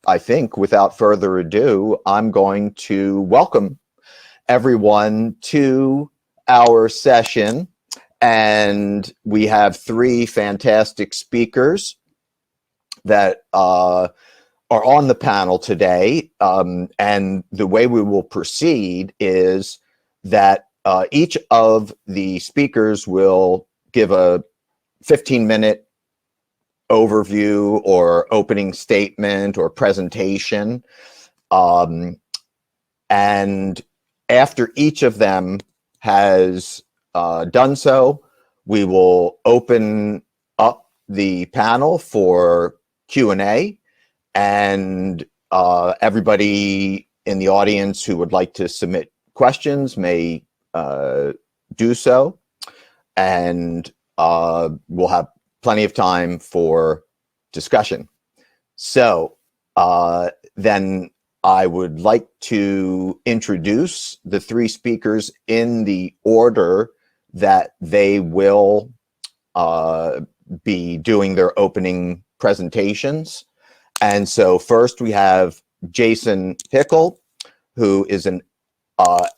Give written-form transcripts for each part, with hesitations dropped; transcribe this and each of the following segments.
I think without further ado, I'm going to welcome everyone to our session. And we have three fantastic speakers that are on the panel today. And the way we will proceed is that each of the speakers will give a 15-minute overview or opening statement or presentation. And after each of them has done so, we will open up the panel for Q&A, and everybody in the audience who would like to submit questions may do so, and we'll have plenty of time for discussion. So then I would like to introduce the three speakers in the order that they will be doing their opening presentations. And so first we have Jason Hickel, who is an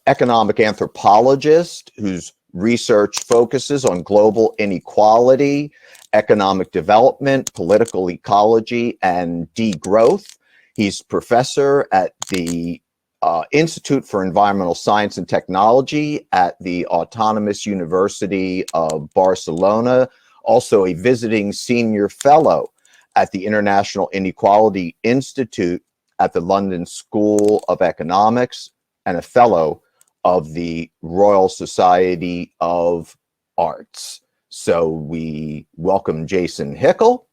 economic anthropologist whose research focuses on global inequality, economic development, political ecology, and degrowth. He's professor at the Institute for Environmental Science and Technology at the Autonomous University of Barcelona, also a visiting senior fellow at the International Inequality Institute at the London School of Economics, and a fellow of the Royal Society of Arts. So we welcome Jason Hickel.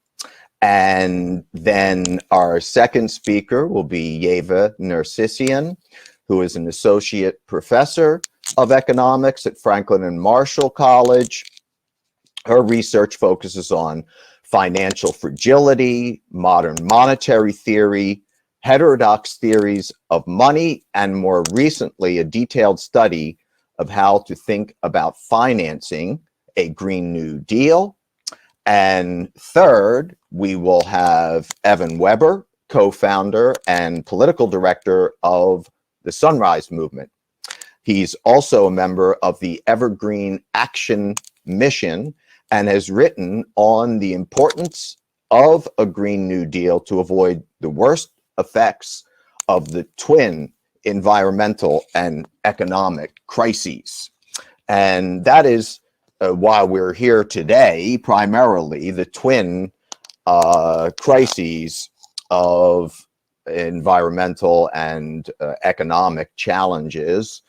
And then our second speaker will be Yeva Nersisyan, who is an associate professor of economics at Franklin and Marshall College. Her research focuses on financial fragility, modern monetary theory, heterodox theories of money, and more recently, a detailed study of how to think about financing a Green New Deal. And third, we will have Evan Weber, co-founder and political director of the Sunrise Movement. He's also a member of the Evergreen Action Mission and has written on the importance of a Green New Deal to avoid the worst effects of the twin environmental and economic crises. And that is why we're here today, primarily the twin crises of environmental and economic challenges.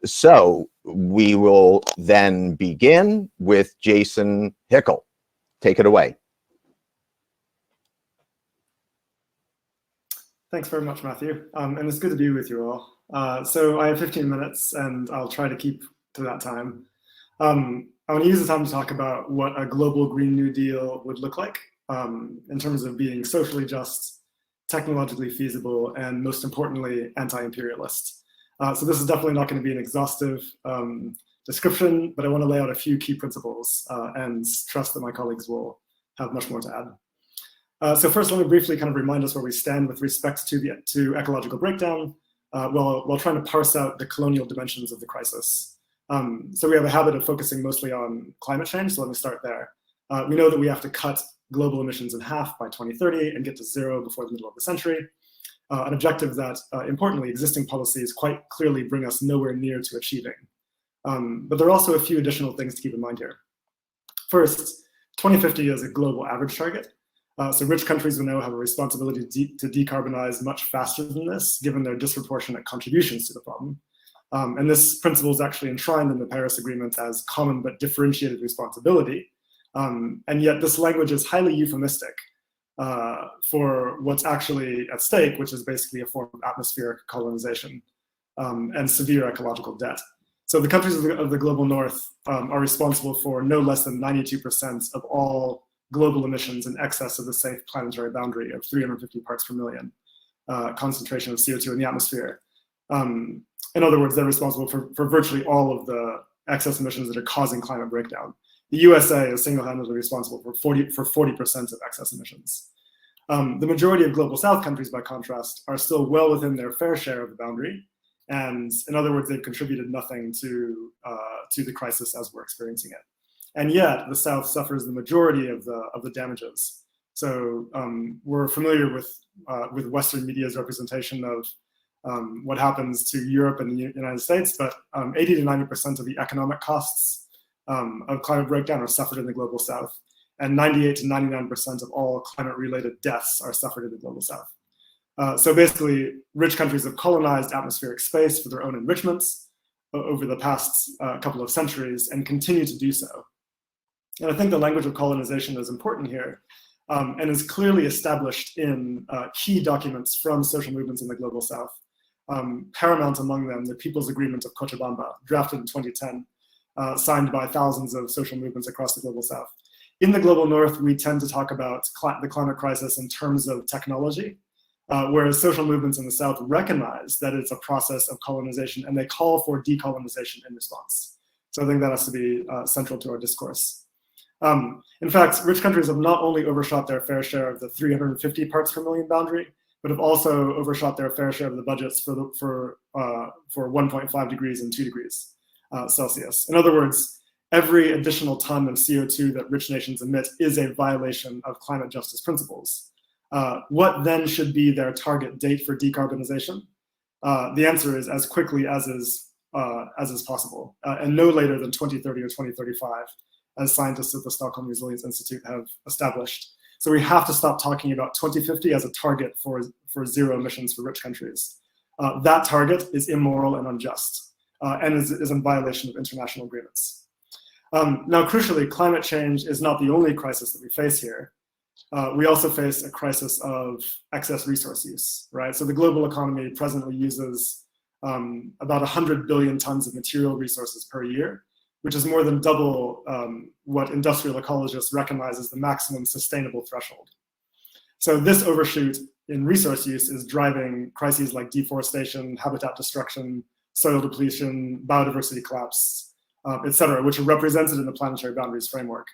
So we will then begin with Jason Hickel. Take it away. Thanks very much, Matthew. And it's good to be with you all. So I have 15 minutes and I'll try to keep to that time. I want to use the time to talk about what a global Green New Deal would look like in terms of being socially just, technologically feasible, and most importantly, anti-imperialist. So this is definitely not going to be an exhaustive description, but I want to lay out a few key principles and trust that my colleagues will have much more to add. So first, let me briefly kind of remind us where we stand with respect to ecological breakdown while trying to parse out the colonial dimensions of the crisis. So we have a habit of focusing mostly on climate change, so let me start there. We know that we have to cut global emissions in half by 2030 and get to zero before the middle of the century, an objective that, importantly, existing policies quite clearly bring us nowhere near to achieving. But there are also a few additional things to keep in mind here. First, 2050 is a global average target. So rich countries we know have a responsibility to decarbonize much faster than this, given their disproportionate contributions to the problem. And this principle is actually enshrined in the Paris Agreement as common but differentiated responsibility. And yet this language is highly euphemistic for what's actually at stake, which is basically a form of atmospheric colonization and severe ecological debt. So the countries of the global north are responsible for no less than 92% of all global emissions in excess of the safe planetary boundary of 350 parts per million concentration of CO2 in the atmosphere. In other words, they're responsible for virtually all of the excess emissions that are causing climate breakdown. The USA is single-handedly responsible for 40% of excess emissions. The majority of global south countries, by contrast, are still well within their fair share of the boundary. And in other words, they've contributed nothing to the crisis as we're experiencing it. And yet the South suffers the majority of the damages. So we're familiar with Western media's representation of what happens to Europe and the United States, but 80 to 90% of the economic costs of climate breakdown are suffered in the global South, and 98 to 99% of all climate-related deaths are suffered in the global South. So basically, rich countries have colonized atmospheric space for their own enrichments over the past couple of centuries and continue to do so. And I think the language of colonization is important here and is clearly established in key documents from social movements in the global South. Paramount among them, the People's Agreement of Cochabamba, drafted in 2010, signed by thousands of social movements across the global South. In the global North, we tend to talk about the climate crisis in terms of technology, whereas social movements in the South recognize that it's a process of colonization and they call for decolonization in response. So I think that has to be central to our discourse. In fact, rich countries have not only overshot their fair share of the 350 parts per million boundary, but have also overshot their fair share of the budgets for 1.5 degrees and 2 degrees Celsius. In other words, every additional ton of CO2 that rich nations emit is a violation of climate justice principles. What then should be their target date for decarbonization? The answer is as quickly as is possible, and no later than 2030 or 2035, as scientists at the Stockholm Resilience Institute have established. So we have to stop talking about 2050 as a target for zero emissions for rich countries. That target is immoral and unjust, and is in violation of international agreements. Now, crucially, climate change is not the only crisis that we face here. We also face a crisis of excess resource use, right? So the global economy presently uses about 100 billion tons of material resources per year, which is more than double what industrial ecologists recognize as the maximum sustainable threshold. So this overshoot in resource use is driving crises like deforestation, habitat destruction, soil depletion, biodiversity collapse, et cetera, which are represented in the planetary boundaries framework.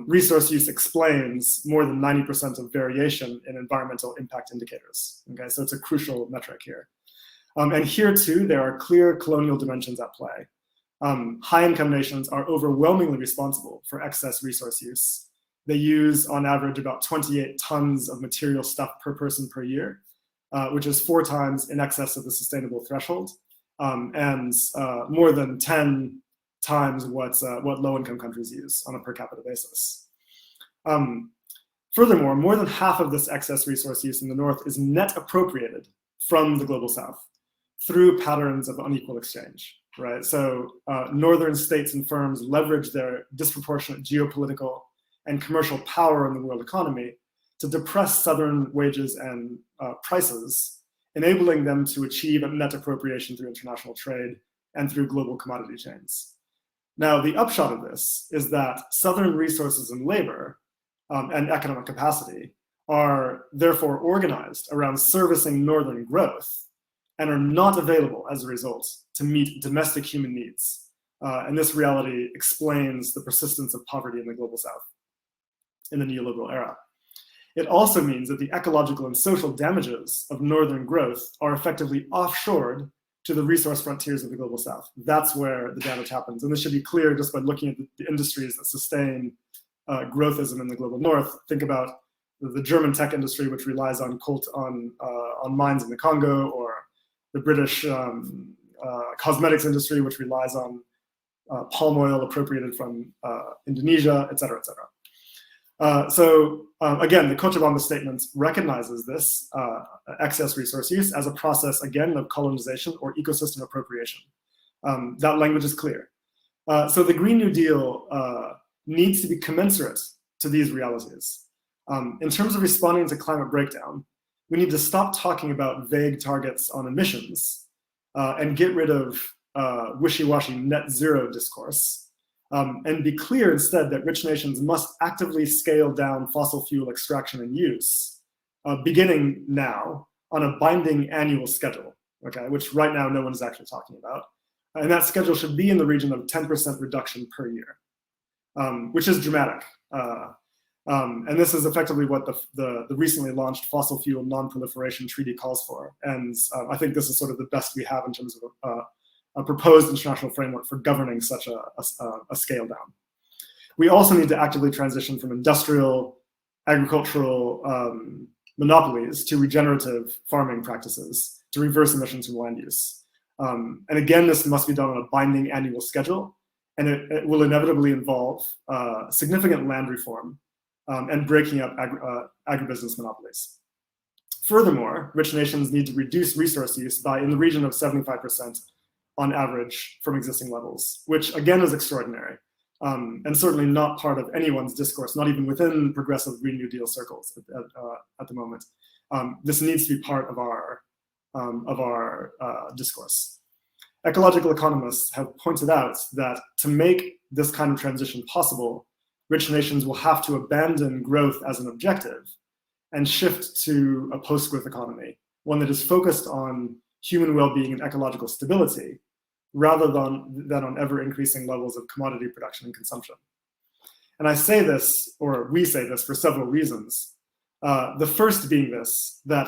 Resource use explains more than 90% of variation in environmental impact indicators. Okay, so it's a crucial metric here. And here too, there are clear colonial dimensions at play. High-income nations are overwhelmingly responsible for excess resource use. They use, on average, about 28 tons of material stuff per person per year, which is 4 times in excess of the sustainable threshold, and more than 10 times what low-income countries use on a per capita basis. Furthermore, more than half of this excess resource use in the North is net appropriated from the global South through patterns of unequal exchange, right? So Northern states and firms leverage their disproportionate geopolitical and commercial power in the world economy to depress Southern wages and prices, enabling them to achieve a net appropriation through international trade and through global commodity chains. Now, the upshot of this is that Southern resources and labor and economic capacity are therefore organized around servicing Northern growth and are not available as a result to meet domestic human needs. And this reality explains the persistence of poverty in the global South in the neoliberal era. It also means that the ecological and social damages of Northern growth are effectively offshored to the resource frontiers of the global South. That's where the damage happens. And this should be clear just by looking at the industries that sustain growthism in the global North. Think about the German tech industry, which relies on mines in the Congo, or the British cosmetics industry, which relies on palm oil appropriated from Indonesia, et cetera, et cetera. Again, the Cochabamba Statement recognizes this excess resource use as a process, again, of colonization or ecosystem appropriation. That language is clear. So the Green New Deal needs to be commensurate to these realities. In terms of responding to climate breakdown, we need to stop talking about vague targets on emissions and get rid of wishy-washy net zero discourse. And be clear instead that rich nations must actively scale down fossil fuel extraction and use, beginning now on a binding annual schedule, okay, which right now no one is actually talking about. And that schedule should be in the region of 10% reduction per year, which is dramatic. And this is effectively what the recently launched Fossil Fuel Non-Proliferation Treaty calls for. And I think this is sort of the best we have in terms of a proposed international framework for governing such a scale down. We also need to actively transition from industrial, agricultural monopolies to regenerative farming practices to reverse emissions from land use. And again, this must be done on a binding annual schedule, and it will inevitably involve significant land reform and breaking up agribusiness monopolies. Furthermore, rich nations need to reduce resource use by in the region of 75% on average from existing levels, which again is extraordinary. And certainly not part of anyone's discourse, not even within progressive Green New Deal circles at the moment. This needs to be part of our discourse. Ecological economists have pointed out that to make this kind of transition possible, rich nations will have to abandon growth as an objective and shift to a post-growth economy, one that is focused on human well-being and ecological stability, rather than on ever-increasing levels of commodity production and consumption. And I say this, or we say this, for several reasons. The first being this, that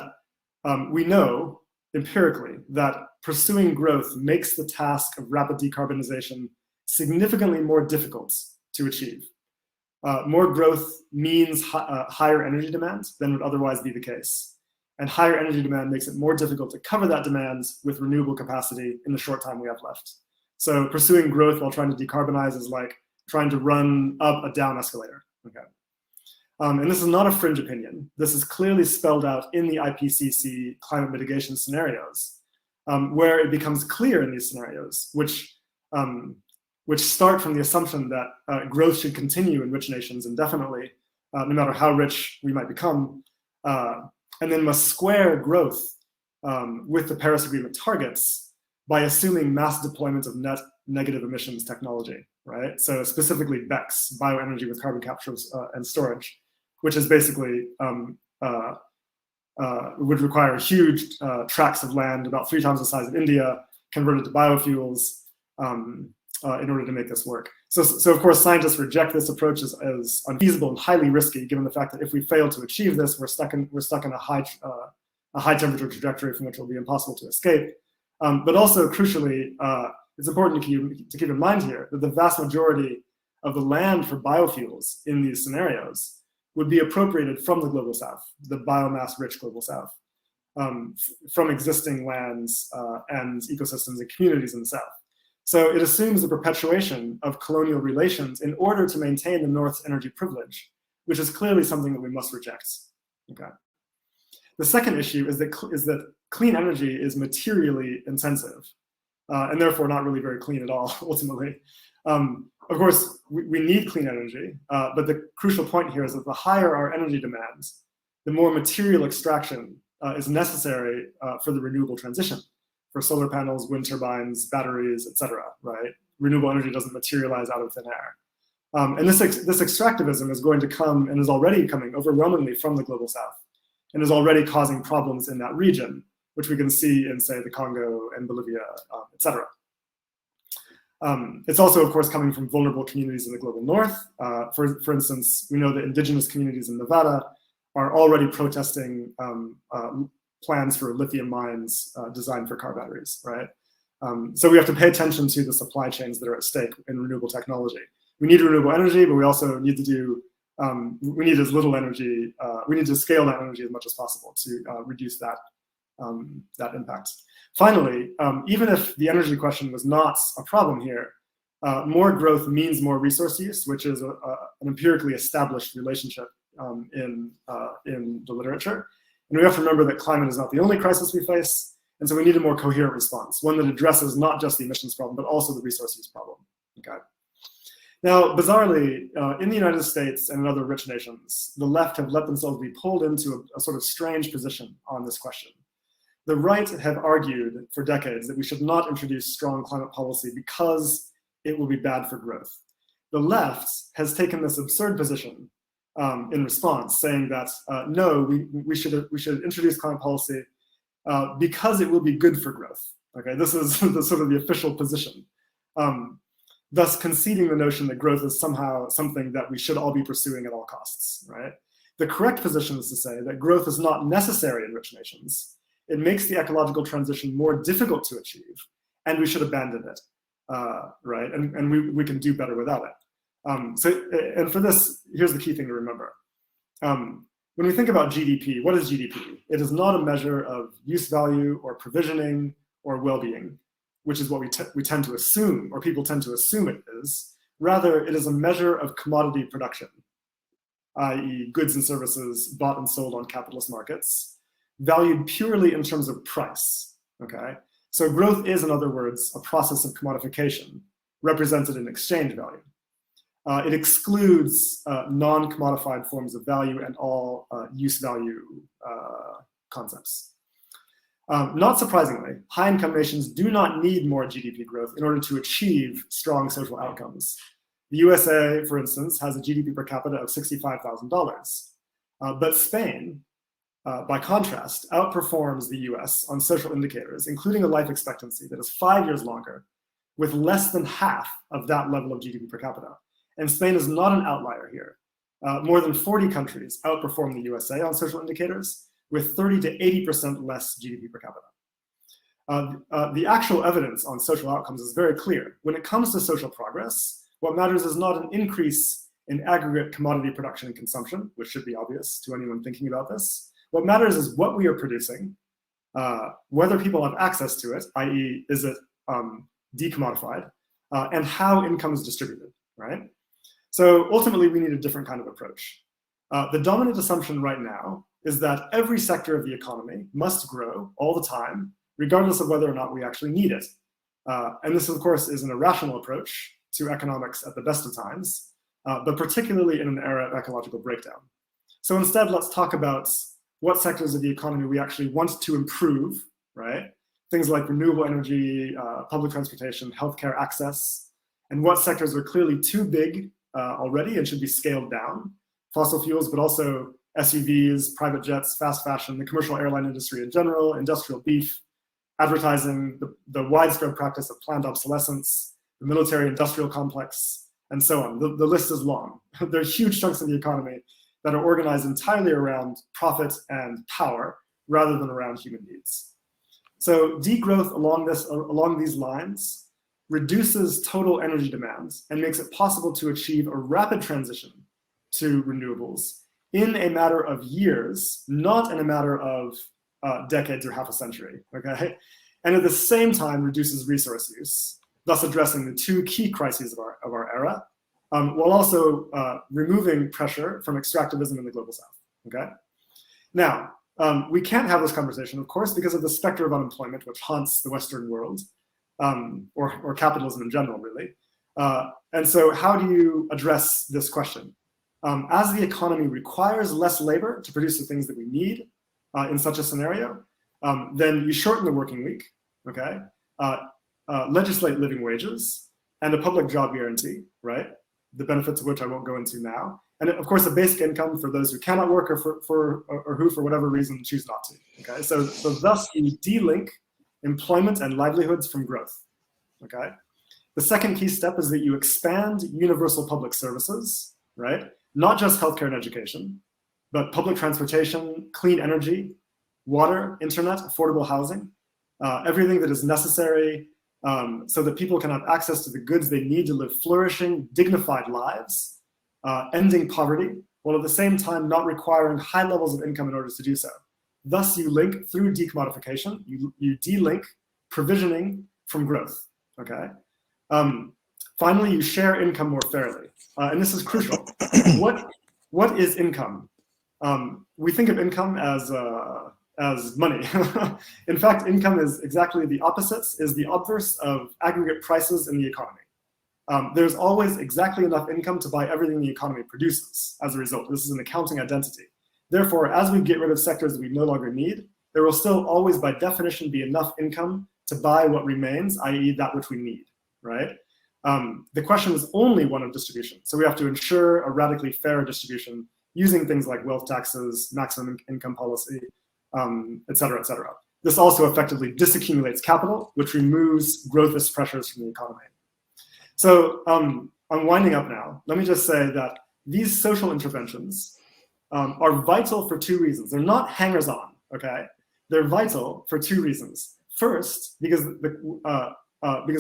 we know empirically that pursuing growth makes the task of rapid decarbonization significantly more difficult to achieve. More growth means higher energy demand than would otherwise be the case. And higher energy demand makes it more difficult to cover that demand with renewable capacity in the short time we have left. So pursuing growth while trying to decarbonize is like trying to run up a down escalator. Okay. And this is not a fringe opinion. This is clearly spelled out in the IPCC climate mitigation scenarios, where it becomes clear in these scenarios, which start from the assumption that growth should continue in rich nations indefinitely, no matter how rich we might become, and then must square growth with the Paris Agreement targets by assuming mass deployment of net negative emissions technology, right? So specifically BECCS, bioenergy with carbon capture and storage, which is basically, would require huge tracts of land, about 3 times the size of India, converted to biofuels in order to make this work. So of course, scientists reject this approach as unfeasible and highly risky, given the fact that if we fail to achieve this, we're stuck in a high temperature trajectory from which it will be impossible to escape. But also crucially, it's important to keep in mind here that the vast majority of the land for biofuels in these scenarios would be appropriated from the global south, the biomass-rich global south, from existing lands and ecosystems and communities in the south. So it assumes the perpetuation of colonial relations in order to maintain the North's energy privilege, which is clearly something that we must reject. Okay. The second issue is that clean energy is materially intensive, and therefore not really very clean at all, ultimately. Of course, we need clean energy, but the crucial point here is that the higher our energy demands, the more material extraction is necessary for the renewable transition, for solar panels, wind turbines, batteries, etc. Right? Renewable energy doesn't materialize out of thin air. And this extractivism is going to come, and is already coming overwhelmingly from the global south, and is already causing problems in that region, which we can see in, say, the Congo and Bolivia, etc. It's also, of course, coming from vulnerable communities in the global north. For instance, we know that indigenous communities in Nevada are already protesting plans for lithium mines designed for car batteries, right? So we have to pay attention to the supply chains that are at stake in renewable technology. We need renewable energy, but we also need to do, we need as little energy, we need to scale that energy as much as possible to reduce that, that impact. Finally, even if the energy question was not a problem here, more growth means more resource use, which is an empirically established relationship in the literature. And we have to remember that climate is not the only crisis we face, and so we need a more coherent response, one that addresses not just the emissions problem, but also the resource use problem. Okay. Now, bizarrely, in the United States and in other rich nations, the left have let themselves be pulled into a sort of strange position on this question. The right have argued for decades that we should not introduce strong climate policy because it will be bad for growth. The left has taken this absurd position in response, saying that no, we should introduce climate policy because it will be good for growth. Okay, this is sort of the official position. thus conceding the notion that growth is somehow something that we should all be pursuing at all costs, right? The correct position is to say that growth is not necessary in rich nations. It makes the ecological transition more difficult to achieve, and we should abandon it, right? And we can do better without it. And for this, here's the key thing to remember. When we think about GDP, what is GDP? It is not a measure of use value or provisioning or well-being, which is what we tend to assume, or people tend to assume it is. Rather, it is a measure of commodity production, i.e. goods and services bought and sold on capitalist markets, valued purely in terms of price, okay? So growth is, in other words, a process of commodification represented in exchange value. It excludes non-commodified forms of value and all use value concepts. Not surprisingly, high-income nations do not need more GDP growth in order to achieve strong social outcomes. The USA, for instance, has a GDP per capita of $65,000. But Spain, by contrast, outperforms the US on social indicators, including a life expectancy that is 5 years longer, with less than half of that level of GDP per capita. And Spain is not an outlier here. More than 40 countries outperform the USA on social indicators, with 30 to 80% less GDP per capita. The actual evidence on social outcomes is very clear. When it comes to social progress, what matters is not an increase in aggregate commodity production and consumption, which should be obvious to anyone thinking about this. What matters is what we are producing, whether people have access to it, i.e. is it decommodified, and how income is distributed, right? So ultimately, we need a different kind of approach. The dominant assumption right now is that every sector of the economy must grow all the time, regardless of whether or not we actually need it. And this, of course, is an irrational approach to economics at the best of times, but particularly in an era of ecological breakdown. So instead, let's talk about what sectors of the economy we actually want to improve, right? Things like renewable energy, public transportation, healthcare access, and what sectors are clearly too big already and should be scaled down. Fossil fuels, but also SUVs, private jets, fast fashion, the commercial airline industry in general, industrial beef, advertising, the widespread practice of planned obsolescence, the military industrial complex, and so on. The list is long. There are huge chunks of the economy that are organized entirely around profit and power rather than around human needs. So degrowth along these lines reduces total energy demands and makes it possible to achieve a rapid transition to renewables in a matter of years, not in a matter of decades or half a century, okay? And at the same time reduces resource use, thus addressing the two key crises of our era, while also removing pressure from extractivism in the global south, okay? Now, we can't have this conversation, of course, because of the specter of unemployment which haunts the Western world, or capitalism in general, really. And so how do you address this question? As the economy requires less labor to produce the things that we need in such a scenario, then you shorten the working week, okay? Legislate living wages and a public job guarantee, right? The benefits of which I won't go into now. And of course, a basic income for those who cannot work or who, for whatever reason, choose not to, okay? So thus you de-link employment and livelihoods from growth, okay? The second key step is that you expand universal public services, right? Not just healthcare and education, but public transportation, clean energy, water, internet, affordable housing, everything that is necessary so that people can have access to the goods they need to live flourishing, dignified lives, ending poverty, while at the same time not requiring high levels of income in order to do so. Thus, you link through decommodification, you de-link provisioning from growth, okay? Finally, you share income more fairly. And this is crucial. What is income? We think of income as money. In fact, income is exactly the opposite, is the obverse of aggregate prices in the economy. There's always exactly enough income to buy everything the economy produces as a result. This is an accounting identity. Therefore, as we get rid of sectors that we no longer need, there will still always, by definition, be enough income to buy what remains, i.e. that which we need, right? The question is only one of distribution. So we have to ensure a radically fair distribution using things like wealth taxes, maximum income policy, et cetera, et cetera. This also effectively disaccumulates capital, which removes growthist pressures from the economy. So I'm winding up now. Let me just say that these social interventions are vital for two reasons. They're not hangers-on, okay? They're vital for two reasons. First, because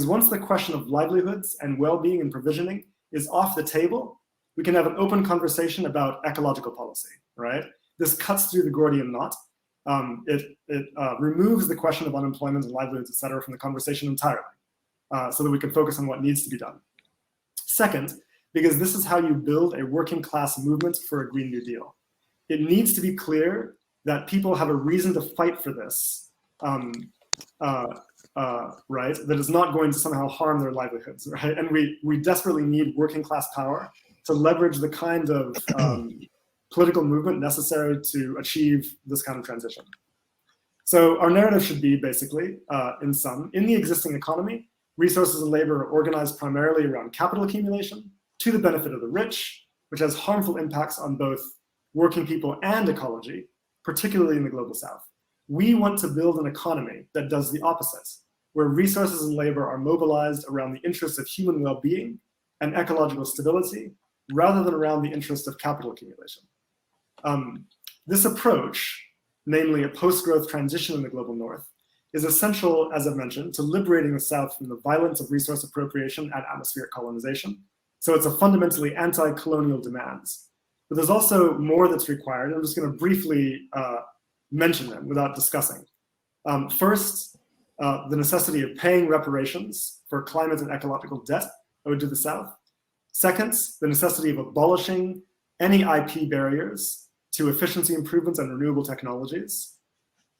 once the question of livelihoods and well-being and provisioning is off the table, we can have an open conversation about ecological policy, right? This cuts through the Gordian knot. It removes the question of unemployment and livelihoods, et cetera, from the conversation entirely, so that we can focus on what needs to be done. Second, because this is how you build a working class movement for a Green New Deal. It needs to be clear that people have a reason to fight for this, right? That is not going to somehow harm their livelihoods, right? And we desperately need working class power to leverage the kind of political movement necessary to achieve this kind of transition. So our narrative should be basically, in sum, in the existing economy, resources and labor are organized primarily around capital accumulation to the benefit of the rich, which has harmful impacts on both working people and ecology, particularly in the global south. We want to build an economy that does the opposite, where resources and labor are mobilized around the interests of human well-being and ecological stability, rather than around the interest of capital accumulation. This approach, namely a post-growth transition in the global north, is essential, as I've mentioned, to liberating the South from the violence of resource appropriation and atmospheric colonization. So it's a fundamentally anti-colonial demands. But there's also more that's required. I'm just going to briefly mention them without discussing. First, the necessity of paying reparations for climate and ecological debt owed to the South. Second, the necessity of abolishing any IP barriers to efficiency improvements and renewable technologies.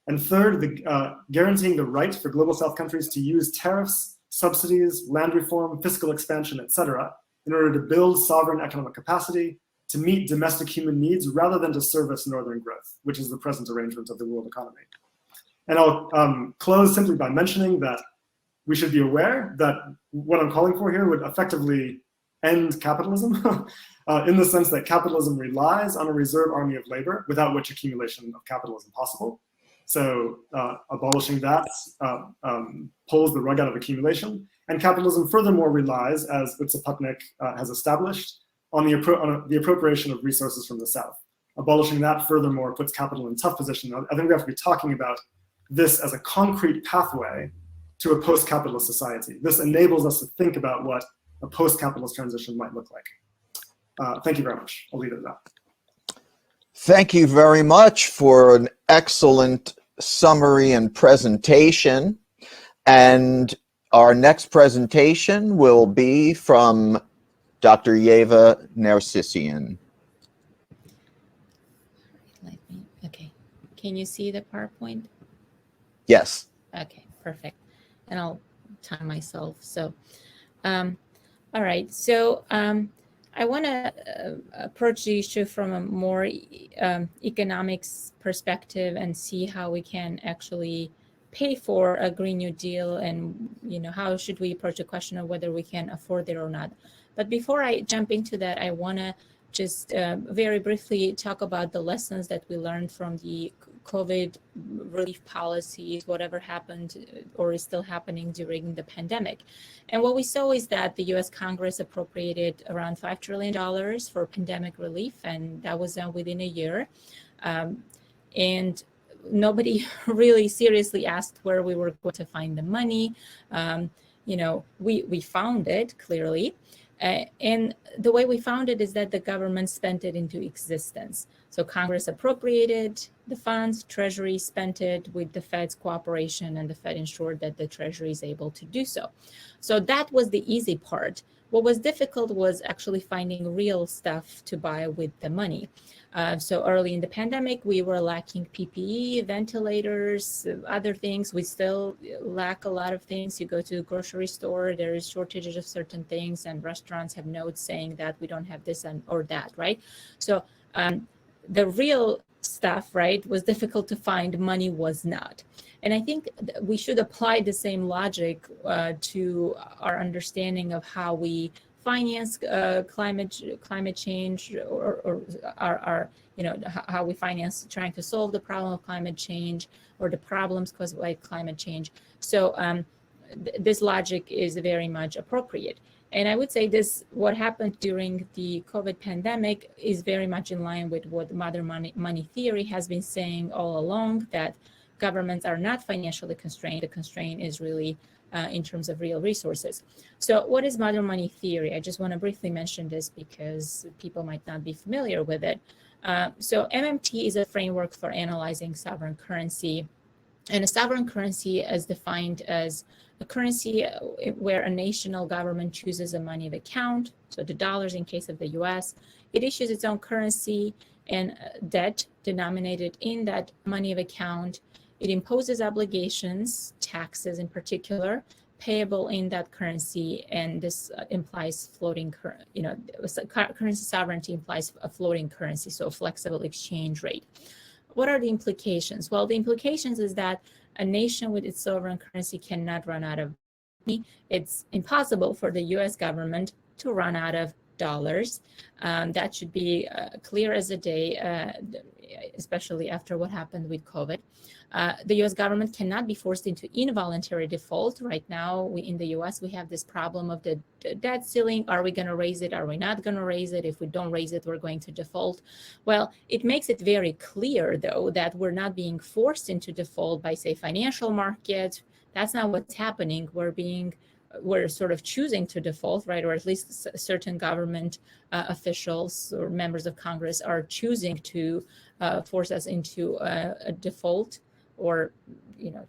And third, guaranteeing the right for global South countries to use tariffs, subsidies, land reform, fiscal expansion, et cetera, in order to build sovereign economic capacity to meet domestic human needs rather than to service northern growth, which is the present arrangement of the world economy. And I'll close simply by mentioning that we should be aware that what I'm calling for here would effectively end capitalism in the sense that capitalism relies on a reserve army of labor without which accumulation of capital is impossible. So abolishing that pulls the rug out of accumulation. And capitalism furthermore relies, as Utsaputnik has established, on the appropriation of resources from the South. Abolishing that furthermore puts capital in a tough position. I think we have to be talking about this as a concrete pathway to a post-capitalist society. This enables us to think about what a post-capitalist transition might look like. Thank you very much. I'll leave it at that. Thank you very much for an excellent summary and presentation. And our next presentation will be from Dr. Yeva Nersisyan. Okay. Can you see the PowerPoint? Yes. Okay, perfect. And I'll time myself. So, all right. So, I want to approach the issue from a more economics perspective and see how we can actually pay for a Green New Deal, and how should we approach the question of whether we can afford it or not. But before I jump into that, I want to just very briefly talk about the lessons that we learned from the COVID relief policies, whatever happened or is still happening during the pandemic. And what we saw is that the US Congress appropriated around $5 trillion for pandemic relief, and that was done within a year. And nobody really seriously asked where we were going to find the money. We found it clearly. And the way we found it is that the government spent it into existence. So Congress appropriated the funds, Treasury spent it with the Fed's cooperation, and the Fed ensured that the Treasury is able to do so. So that was the easy part. What was difficult was actually finding real stuff to buy with the money. So early in the pandemic, we were lacking PPE, ventilators, other things. We still lack a lot of things. You go to a grocery store, there is shortages of certain things, and restaurants have notes saying that we don't have this or that, right? So the real stuff, right, was difficult to find. Money was not. And I think we should apply the same logic to our understanding of how we finance climate change, or how we finance trying to solve the problem of climate change or the problems caused by climate change. So this logic is very much appropriate. And I would say what happened during the COVID pandemic is very much in line with what modern money theory has been saying all along, that governments are not financially constrained. The constraint is really in terms of real resources. So what is modern money theory? I just want to briefly mention this because people might not be familiar with it. So MMT is a framework for analyzing sovereign currency. And a sovereign currency is defined as a currency where a national government chooses a money of account, so the dollars in case of the US. It issues its own currency and debt denominated in that money of account. It imposes obligations, taxes in particular, payable in that currency, and this implies floating currency sovereignty implies a floating currency, so a flexible exchange rate. What are the implications? Well, the implications is that a nation with its sovereign currency cannot run out of money. It's impossible for the US government to run out of dollars. That should be clear as a day, especially after what happened with COVID. The US government cannot be forced into involuntary default. Right now, in the US, we have this problem of the debt ceiling. Are we going to raise it? Are we not going to raise it? If we don't raise it, we're going to default. Well, it makes it very clear, though, that we're not being forced into default by, say, financial markets. That's not what's happening. We're sort of choosing to default, right? Or at least certain government officials or members of Congress are choosing to force us into a default, or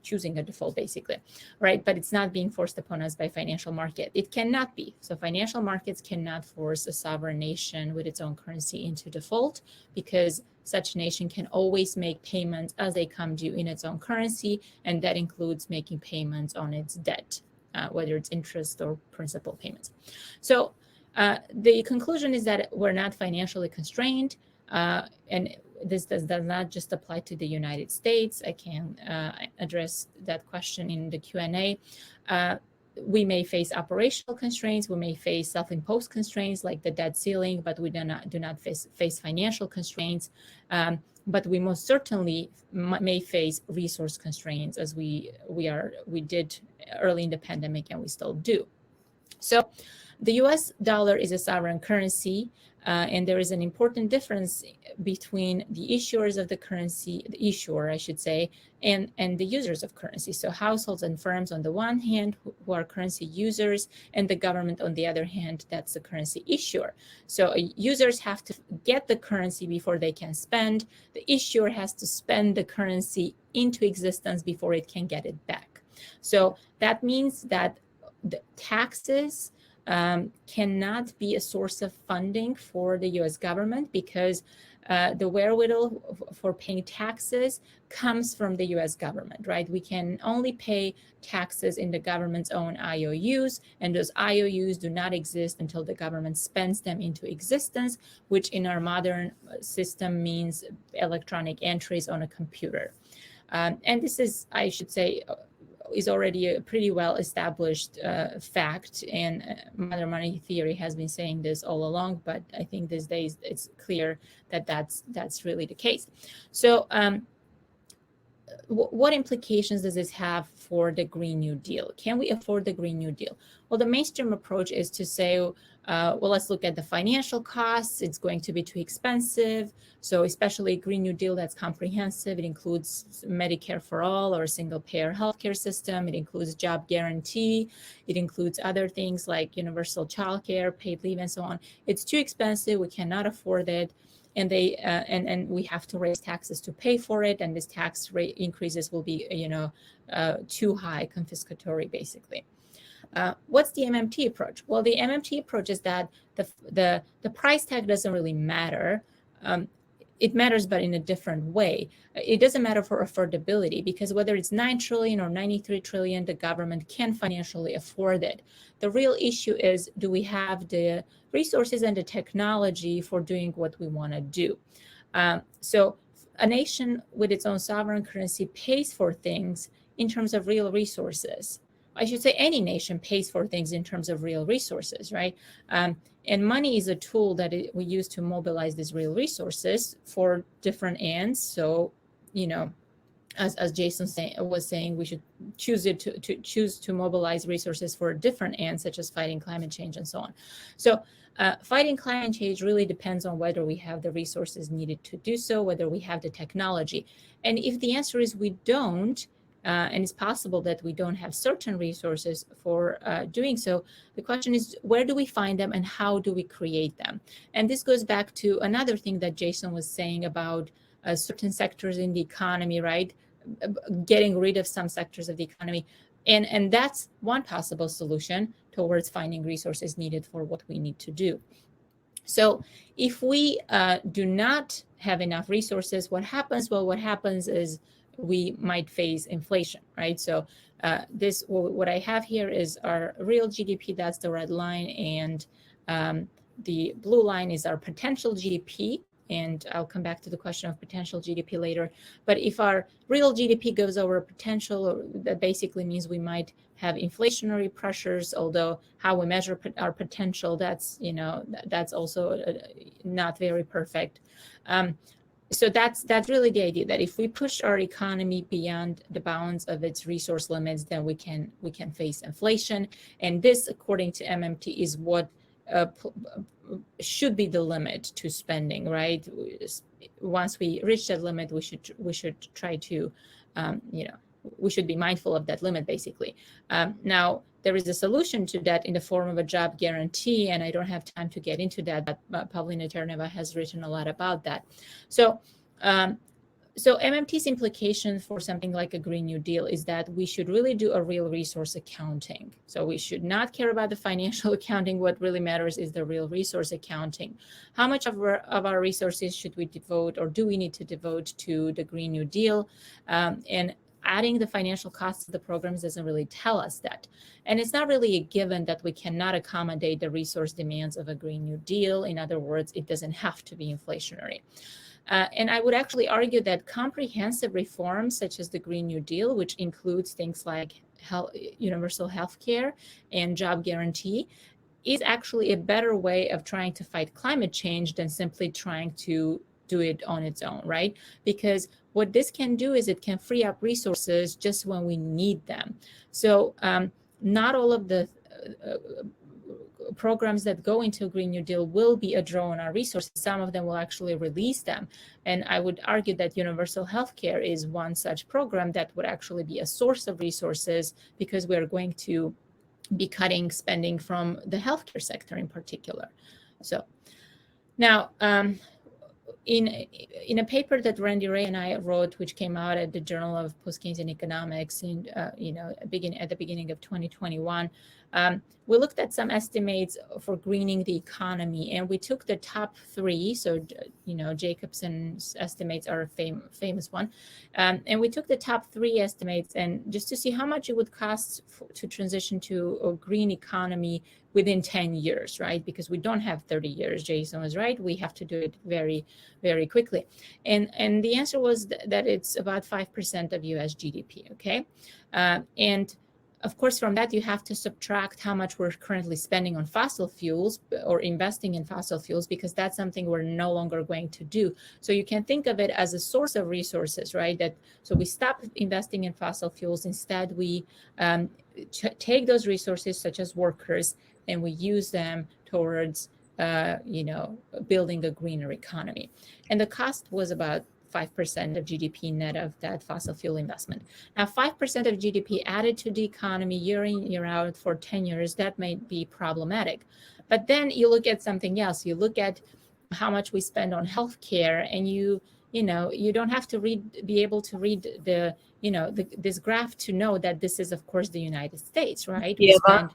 choosing a default basically, right? But it's not being forced upon us by financial market. It cannot be. So financial markets cannot force a sovereign nation with its own currency into default, because such nation can always make payments as they come due in its own currency, and that includes making payments on its debt, whether it's interest or principal payments. So the conclusion is that we're not financially constrained, and this does not just apply to the United States. I can address that question in the Q&A. We may face operational constraints. We may face self-imposed constraints like the debt ceiling, but we do not face financial constraints. But we most certainly may face resource constraints, as we did early in the pandemic, and we still do. So the US dollar is a sovereign currency, and there is an important difference between the issuers of the currency, the issuer, I should say, and the users of currency. So households and firms on the one hand, who are currency users, and the government on the other hand, that's the currency issuer. So users have to get the currency before they can spend. The issuer has to spend the currency into existence before it can get it back. So that means that the taxes cannot be a source of funding for the US government, because the wherewithal for paying taxes comes from the US government, right? We can only pay taxes in the government's own IOUs, and those IOUs do not exist until the government spends them into existence, which in our modern system means electronic entries on a computer. And this is, I should say, is already a pretty well-established fact, and modern money theory has been saying this all along, but I think these days it's clear that that's really the case. So what implications does this have for the Green New Deal? Can we afford the Green New Deal? Well, the mainstream approach is to say, well, let's look at the financial costs. It's going to be too expensive. So especially a Green New Deal that's comprehensive. It includes Medicare for all, or a single payer healthcare system. It includes job guarantee. It includes other things like universal childcare, paid leave, and so on. It's too expensive. We cannot afford it. And and we have to raise taxes to pay for it. And this tax rate increases will be, too high, confiscatory, basically. What's the MMT approach? Well, the MMT approach is that the price tag doesn't really matter. It matters, but in a different way. It doesn't matter for affordability, because whether it's 9 trillion or 93 trillion, the government can financially afford it. The real issue is, do we have the resources and the technology for doing what we want to do? So a nation with its own sovereign currency pays for things in terms of real resources. I should say any nation pays for things in terms of real resources, right? And money is a tool that we use to mobilize these real resources for different ends. So, as Jason was saying, we should choose to mobilize resources for a different end, such as fighting climate change and so on. So fighting climate change really depends on whether we have the resources needed to do so, whether we have the technology. And if the answer is we don't, and it's possible that we don't have certain resources for doing so, the question is, where do we find them and how do we create them? And this goes back to another thing that Jason was saying about certain sectors in the economy, right? Getting rid of some sectors of the economy. And that's one possible solution towards finding resources needed for what we need to do. So if we do not have enough resources, what happens? Well, what happens is we might face inflation, right? So what I have here is our real GDP, that's the red line, and the blue line is our potential GDP. And I'll come back to the question of potential GDP later. But if our real GDP goes over potential, that basically means we might have inflationary pressures, although how we measure our potential, that's also not very perfect. So that's really the idea, that if we push our economy beyond the bounds of its resource limits, then we can face inflation. And this, according to MMT, is what should be the limit to spending, right? Once we reach that limit, we should try to, we should be mindful of that limit, basically. Now, there is a solution to that in the form of a job guarantee, and I don't have time to get into that, but Pavlina Terneva has written a lot about that. So, so MMT's implication for something like a Green New Deal is that we should really do a real resource accounting. So we should not care about the financial accounting. What really matters is the real resource accounting. How much of our resources should we devote, or do we need to devote, to the Green New Deal? And adding the financial costs of the programs doesn't really tell us that. And it's not really a given that we cannot accommodate the resource demands of a Green New Deal. In other words, it doesn't have to be inflationary. And I would actually argue that comprehensive reforms such as the Green New Deal, which includes things like universal health care and job guarantee, is actually a better way of trying to fight climate change than simply trying to do it on its own, right? Because what this can do is it can free up resources just when we need them. So not all of the programs that go into a Green New Deal will be a draw on our resources. Some of them will actually release them. And I would argue that universal healthcare is one such program that would actually be a source of resources, because we're going to be cutting spending from the healthcare sector in particular. So now, in a paper that Randy Ray and I wrote, which came out at the Journal of Post-Keynesian Economics in at the beginning of 2021, we looked at some estimates for greening the economy, and we took the top three. So Jacobson's estimates are a famous one, and we took the top three estimates, and just to see how much it would cost to transition to a green economy within 10 years, right? Because we don't have 30 years. Jason was right. We have to do it very, very quickly. And the answer was that it's about 5% of US GDP, okay? And of course, from that, you have to subtract how much we're currently spending on fossil fuels or investing in fossil fuels, because that's something we're no longer going to do. So you can think of it as a source of resources, right? So we stop investing in fossil fuels. Instead, we take those resources, such as workers, and we use them towards, building a greener economy. And the cost was about 5% of GDP net of that fossil fuel investment. Now, 5% of GDP added to the economy year in, year out for 10 years, that may be problematic. But then you look at something else. You look at how much we spend on healthcare, and you don't have to be able to read this graph to know that this is, of course, the United States, right? Yeah,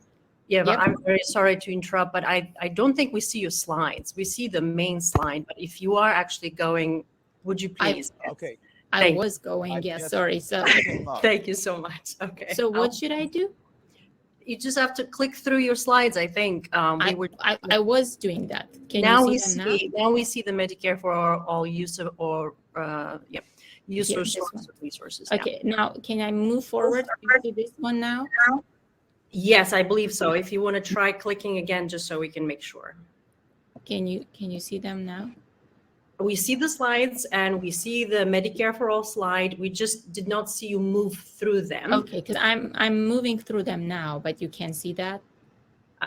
Yep. I'm very sorry to interrupt, but I don't think we see your slides. We see the main slide, but if you are actually going, would you please? Okay. I was going, yes, sorry. So thank you so much. Okay. So what should I do? You just have to click through your slides, I think. I was doing that. Can now you see them now? Now we see the Medicare for all use of, or use or source of resources. Okay, now can I move forward to this one now? Yes, I believe so. If you want to try clicking again, just so we can make sure. Can you see them now? we see the slides and we see the Medicare for All slide. We just did not see you move through them. Okay, because I'm moving through them now, but you can't see that.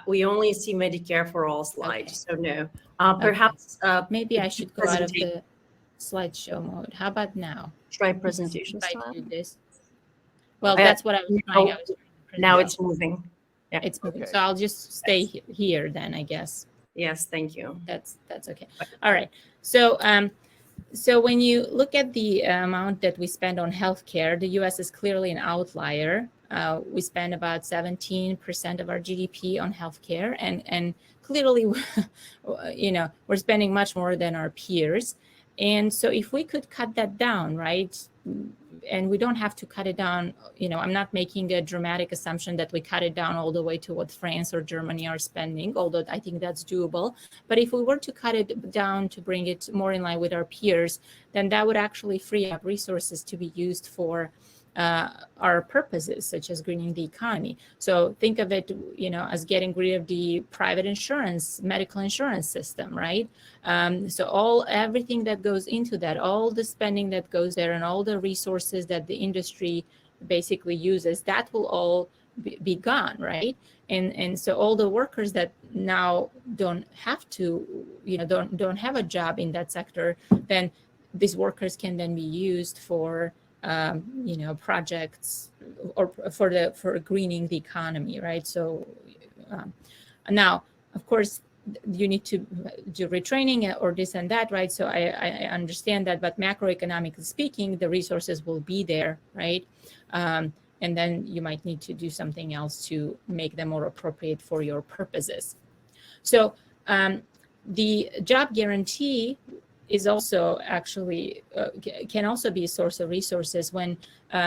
We only see Medicare for All slide, Okay. so no. Perhaps maybe I should go out of presentation. the slideshow mode. How about now? Try presentation If I style. do this. Well, that's what I was trying. I was trying to present. Now it's moving. Yeah. It's moving. Okay. So I'll just stay here then, I guess. Yes, thank you. That's okay. All right. So so when you look at the amount that we spend on healthcare, the U.S. is clearly an outlier. We spend about 17% of our GDP on healthcare, and clearly, you know, we're spending much more than our peers. And so if we could cut that down, right, and we don't have to cut it down, you know, I'm not making a dramatic assumption that we cut it down all the way to what France or Germany are spending, although I think that's doable. But if we were to cut it down to bring it more in line with our peers, then that would actually free up resources to be used for our purposes, such as greening the economy. So think of it, you know, as getting rid of the private insurance, medical insurance system, right? So everything that goes into that, all the spending that goes there and all the resources that the industry basically uses, that will all be gone, right? And so all the workers that now don't have to, you know, don't have a job in that sector, then these workers can then be used for you know, projects or for greening the economy, right? So now, of course, you need to do retraining or this and that, right? So I understand that, but macroeconomically speaking, the resources will be there, right? And then you might need to do something else to make them more appropriate for your purposes. So the job guarantee is also actually can also be a source of resources. When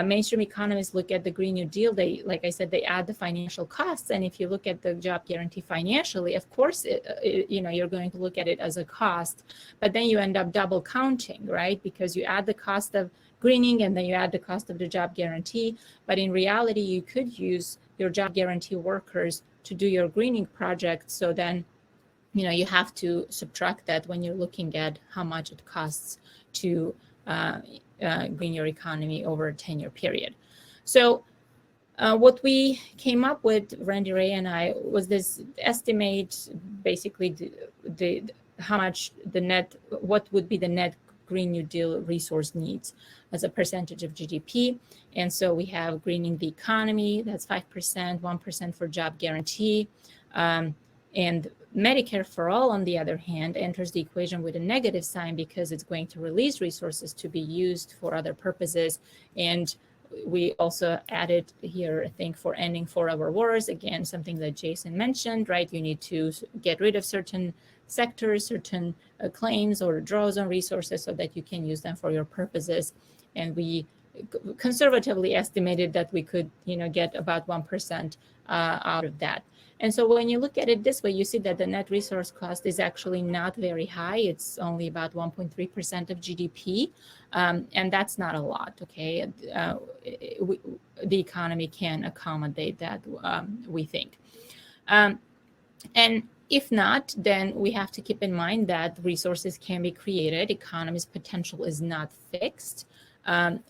mainstream economists look at the Green New Deal, they, like I said, they add the financial costs. And if you look at the job guarantee financially, of course, you know, you're going to look at it as a cost, but then you end up double counting, right? Because you add the cost of greening and then you add the cost of the job guarantee. But in reality, you could use your job guarantee workers to do your greening project. So then, you know, you have to subtract that when you're looking at how much it costs to green your economy over a 10-year period. So what we came up with, Randy Ray and I, was this estimate, basically how much the net, what would be the net Green New Deal resource needs as a percentage of GDP. And so we have greening the economy, that's 5%, 1% for job guarantee. And Medicare for All, on the other hand, enters the equation with a negative sign because it's going to release resources to be used for other purposes. And we also added here, I think, for ending forever wars, again, something that Jason mentioned, right? You need to get rid of certain sectors, certain claims or draws on resources so that you can use them for your purposes. And we conservatively estimated that we could, you know, get about 1% out of that. And so when you look at it this way, you see that the net resource cost is actually not very high. It's only about 1.3% of GDP. And that's not a lot, okay? The economy can accommodate that, we think. And if not, then we have to keep in mind that resources can be created. Economy's potential is not fixed.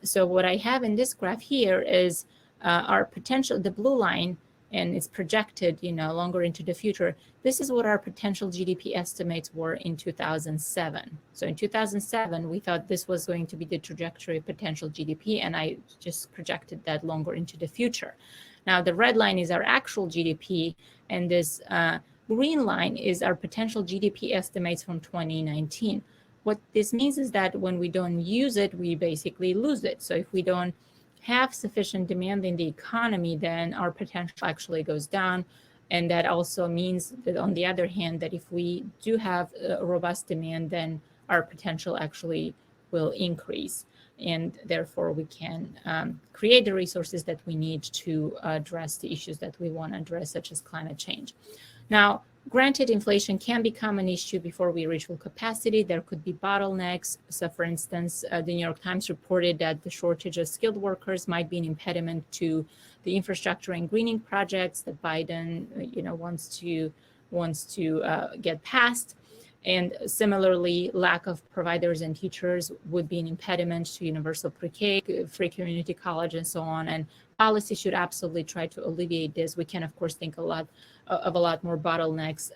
So what I have in this graph here is our potential, the blue line, and it's projected, you know, longer into the future. This is what our potential GDP estimates were in 2007. So in 2007, we thought this was going to be the trajectory of potential GDP, and I just projected that longer into the future. Now, the red line is our actual GDP, and this green line is our potential GDP estimates from 2019. What this means is that when we don't use it, we basically lose it. So if we don't have sufficient demand in the economy, then our potential actually goes down. And that also means that, on the other hand, that if we do have a robust demand, then our potential actually will increase. And therefore, we can create the resources that we need to address the issues that we want to address, such as climate change. Now, granted, inflation can become an issue before we reach full capacity. There could be bottlenecks. So, for instance, the New York Times reported that the shortage of skilled workers might be an impediment to the infrastructure and greening projects that Biden, you know, wants to get passed. And similarly, lack of providers and teachers would be an impediment to universal pre-K, free community college, and so on. And policy should absolutely try to alleviate this. We can, of course, think a lot more bottlenecks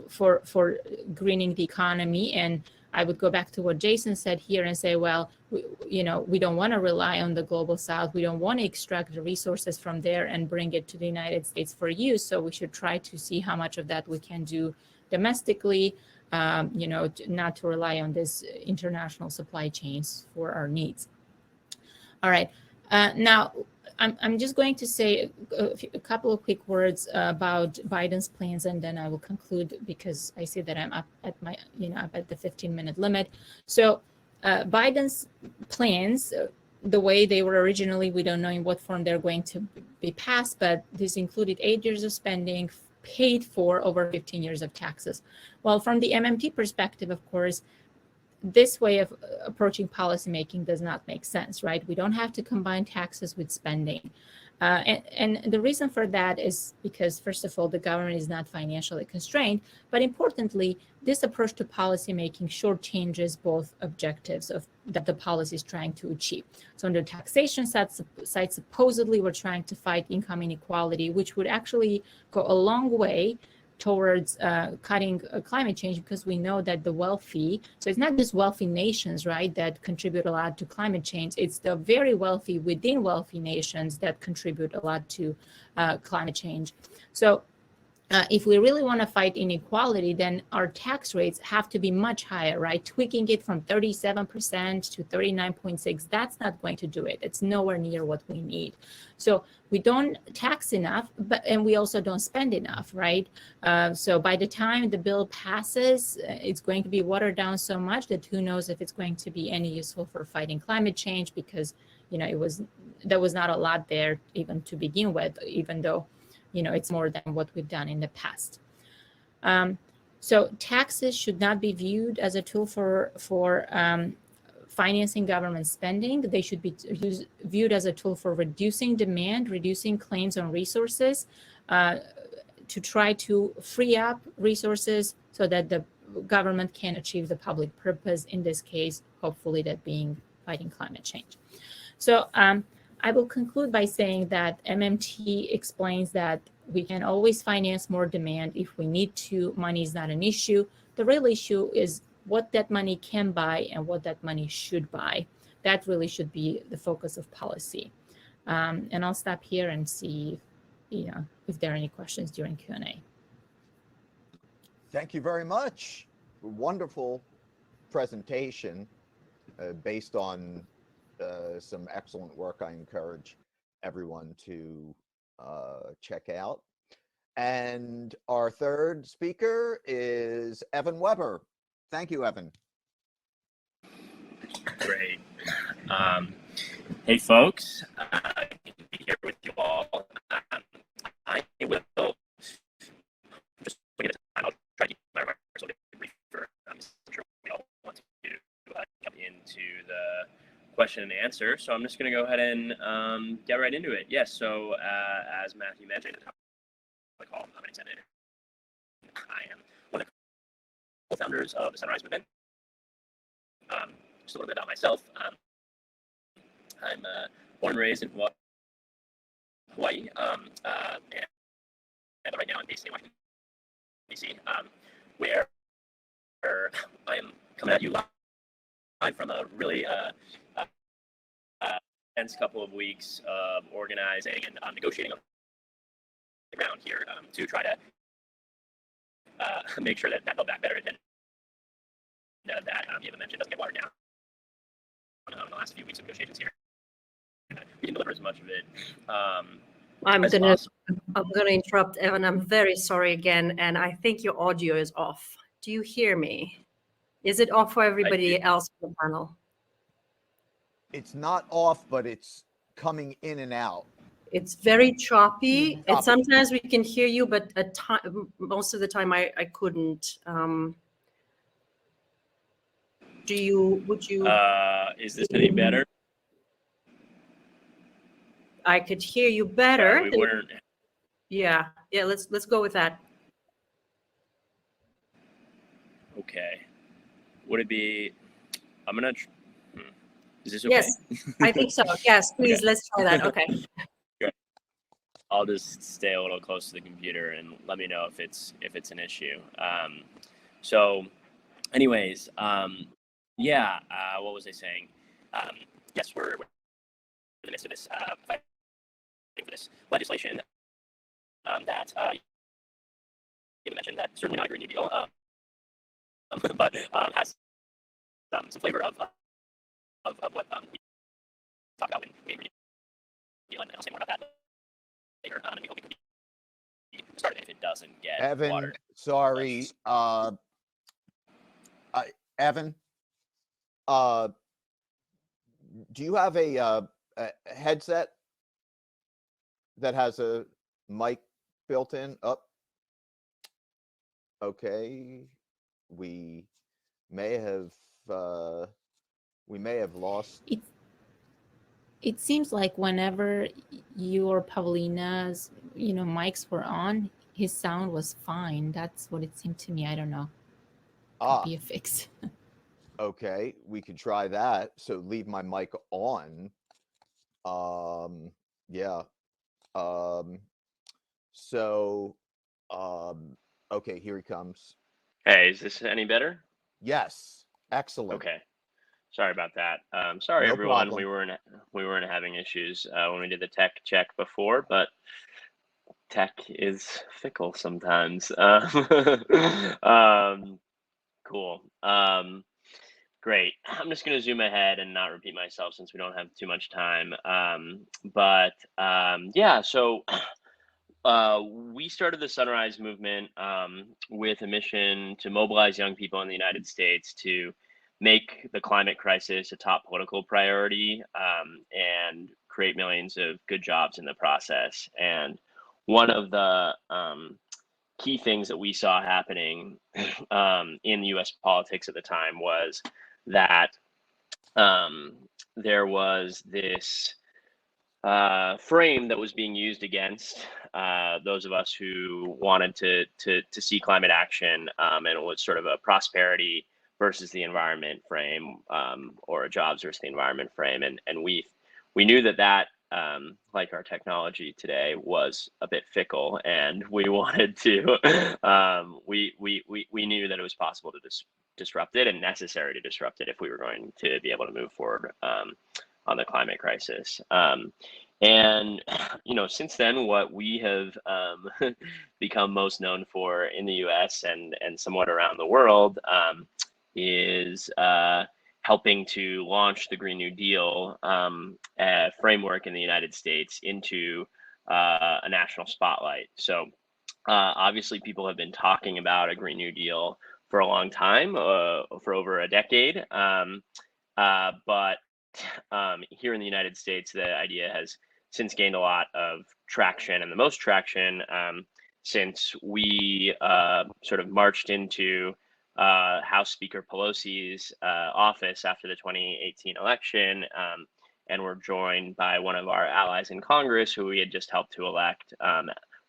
for greening the economy. And I would go back to what Jason said here and say, well, we don't want to rely on the global south. We don't want to extract the resources from there and bring it to the United States for use. So we should try to see how much of that we can do domestically, not to rely on this international supply chains for our needs. All right. Now, I'm just going to say a couple of quick words about Biden's plans, and then I will conclude because I see that I'm up at my, up at the 15-minute limit. So Biden's plans, the way they were originally, we don't know in what form they're going to be passed, but this included 8 years of spending paid for over 15 years of taxes. Well, from the MMT perspective, of course, this way of approaching policymaking does not make sense, right? We don't have to combine taxes with spending. And the reason for that is because, first of all, the government is not financially constrained, but importantly, this approach to policymaking shortchanges both objectives that the policy is trying to achieve. So on the taxation side, supposedly we're trying to fight income inequality, which would actually go a long way towards cutting climate change, because we know that the wealthy, so it's not just wealthy nations, right, that contribute a lot to climate change, it's the very wealthy within wealthy nations that contribute a lot to climate change. So if we really want to fight inequality, then our tax rates have to be much higher, right? Tweaking it from 37% to 39.6%, that's not going to do it. It's nowhere near what we need. So we don't tax enough, and we also don't spend enough, right? So by the time the bill passes, it's going to be watered down so much that who knows if it's going to be any useful for fighting climate change, because there was not a lot there even to begin with, even though it's more than what we've done in the past. So taxes should not be viewed as a tool for financing government spending. They should be viewed as a tool for reducing demand, reducing claims on resources, to try to free up resources so that the government can achieve the public purpose, in this case, hopefully that being fighting climate change. So I will conclude by saying that MMT explains that we can always finance more demand if we need to. Money is not an issue. The real issue is what that money can buy and what that money should buy. That really should be the focus of policy. And I'll stop here and see if there are any questions during Q&A. Thank you very much. Wonderful presentation based on some excellent work. I encourage everyone to check out. And our third speaker is Evan Weber. Thank you, Evan. Great. Hey, folks. Good to be here with you all. I will just wait a time. I'll try to keep my remarks a little bit briefer. I'm sure we all want to jump into the question and answer. So I'm just going to go ahead and get right into it. Yes. So as Matthew mentioned at the top of the call, I'm an executive. I am one of the co-founders of the Sunrise Movement. Just a little bit about myself. I'm born and raised in Hawaii, and right now I'm based in Washington, D.C., where I am coming at you live from a really intense couple of weeks of organizing and negotiating on the ground here to try to make sure that Build Back Better that Yeva mentioned doesn't get watered down in the last few weeks of negotiations here. We can deliver as much of it. I'm gonna interrupt, Evan. I'm very sorry again, and I think your audio is off. Do you hear me? Is it off for everybody else on the panel? It's not off, but it's coming in and out. It's very choppy. And sometimes we can hear you, but most of the time I couldn't. Would you? Is this any better? I could hear you better. We weren't. Yeah. Let's go with that. Okay. Would it be? I'm gonna. Is this okay? Yes, I think so. Yes, please. Okay. Let's try that. Okay. Good. I'll just stay a little close to the computer and let me know if it's an issue. So, anyways, yeah. What was I saying? Yes, we're in the midst of this fighting for this legislation that you mentioned that certainly not a Green New Deal, but has some flavor of what we talk about when we Green Deal, and I'll say more about that later. And we hope we can be started if it doesn't get Evan, watered. sorry. Evan, do you have a headset that has a mic built in? Okay, we may have lost. It seems like whenever you or Pavlina's, mics were on, his sound was fine. That's what it seemed to me. I don't know. Could be a fix. Okay, we could try that. So leave my mic on. Yeah. Okay, here he comes. Hey, is this any better? Yes. Excellent. Okay. Sorry about that. Sorry, No everyone. problem. We weren't having issues when we did the tech check before, but tech is fickle sometimes. Cool. Great. I'm just going to zoom ahead and not repeat myself since we don't have too much time. Yeah. So we started the Sunrise Movement with a mission to mobilize young people in the United States to make the climate crisis a top political priority and create millions of good jobs in the process. And one of the key things that we saw happening in U.S. politics at the time was that there was this frame that was being used against those of us who wanted to see climate action, and it was sort of a prosperity versus the environment frame, or a jobs versus the environment frame, and we knew that like our technology today was a bit fickle, and we wanted to we knew that it was possible to disrupt it and necessary to disrupt it if we were going to be able to move forward on the climate crisis. And since then, what we have become most known for in the U.S. and somewhat around the world is helping to launch the Green New Deal framework in the United States into a national spotlight. So obviously, people have been talking about a Green New Deal for a long time, for over a decade, but here in the United States, the idea has since gained a lot of traction, and the most traction since we sort of marched into House Speaker Pelosi's office after the 2018 election, and were joined by one of our allies in Congress who we had just helped to elect,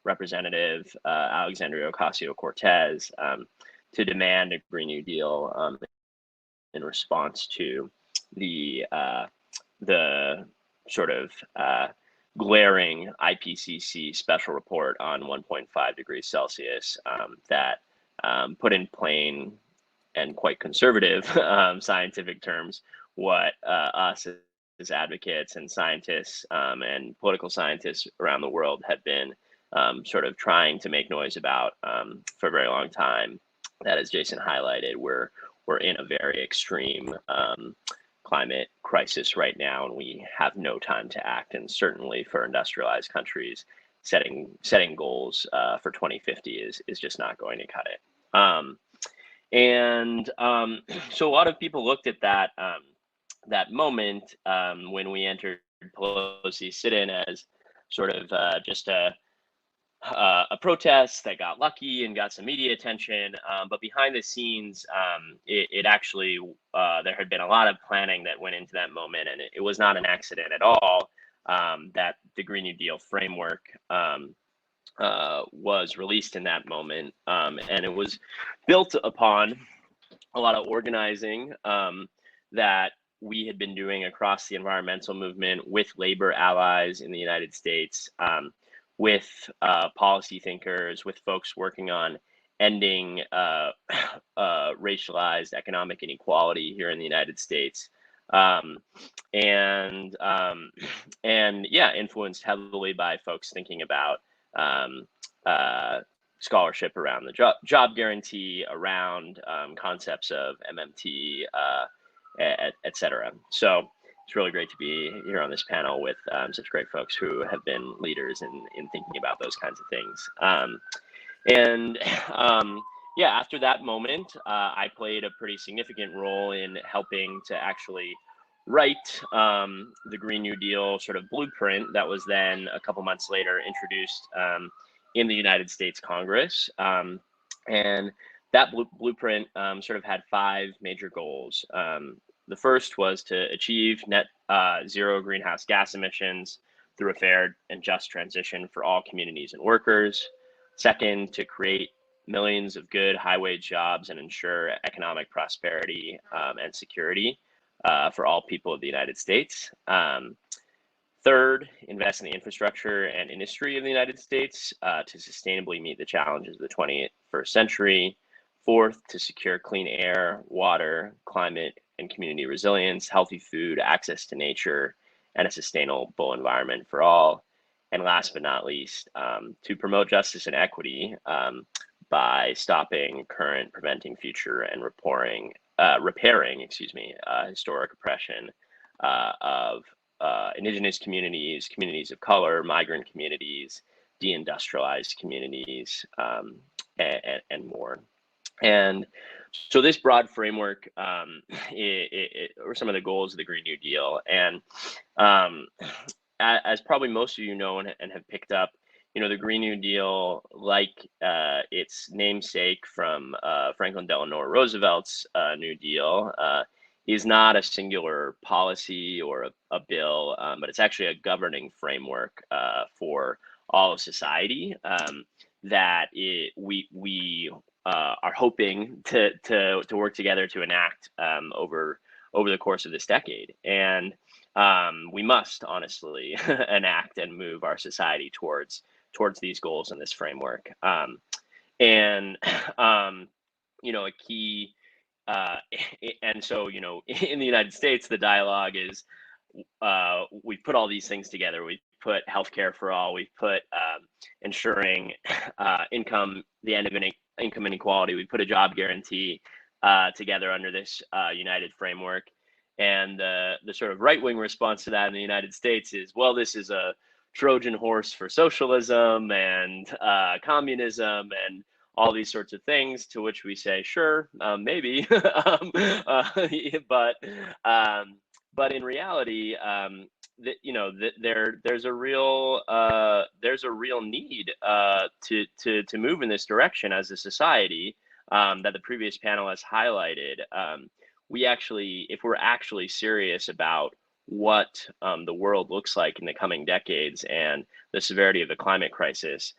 Representative Alexandria Ocasio-Cortez, to demand a Green New Deal in response to the sort of glaring IPCC special report on 1.5 degrees Celsius that put in plain and quite conservative scientific terms what us as advocates and scientists and political scientists around the world have been sort of trying to make noise about for a very long time. That, as Jason highlighted, we're in a very extreme climate crisis right now, and we have no time to act. And certainly for industrialized countries, setting goals for 2050 is just not going to cut it. So a lot of people looked at that moment when we entered Pelosi's sit-in as sort of just a protest that got lucky and got some media attention, but behind the scenes, it actually there had been a lot of planning that went into that moment, and it was not an accident at all that the Green New Deal framework was released in that moment, and it was built upon a lot of organizing that we had been doing across the environmental movement with labor allies in the United States, with policy thinkers, with folks working on ending racialized economic inequality here in the United States. And yeah, influenced heavily by folks thinking about scholarship around the job guarantee, around concepts of MMT, et cetera. So it's really great to be here on this panel with such great folks who have been leaders in thinking about those kinds of things. Yeah, after that moment, I played a pretty significant role in helping to actually write the Green New Deal sort of blueprint that was then a couple months later introduced in the United States Congress. And that blueprint sort of had 5 major goals. The first was to achieve net zero greenhouse gas emissions through a fair and just transition for all communities and workers. Second, to create millions of good high-wage jobs and ensure economic prosperity and security for all people of the United States. Third, invest in the infrastructure and industry of the United States to sustainably meet the challenges of the 21st century. Fourth, to secure clean air, water, climate, and community resilience, healthy food, access to nature, and a sustainable environment for all. And last but not least, to promote justice and equity by stopping current, preventing future, and repairing historic oppression of indigenous communities, communities of color, migrant communities, deindustrialized communities, and more. And so this broad framework are some of the goals of the Green New Deal. And as probably most of you know and have picked up, you know, the Green New Deal, like its namesake from Franklin Delano Roosevelt's New Deal, is not a singular policy or a bill, but it's actually a governing framework for all of society that we are hoping to work together to enact over the course of this decade. And we must honestly enact and move our society towards these goals in this framework. You know, a key, and so, you know, in the United States, the dialogue is we've put all these things together. We've put healthcare for all. We've put ensuring the end of income inequality. We put a job guarantee together under this united framework. And the sort of right-wing response to that in the United States is, well, this is a Trojan horse for socialism and communism and all these sorts of things, to which we say, sure, maybe, but in reality, there's a real need to move in this direction as a society that the previous panel has highlighted. If we're actually serious about what the world looks like in the coming decades and the severity of the climate crisis,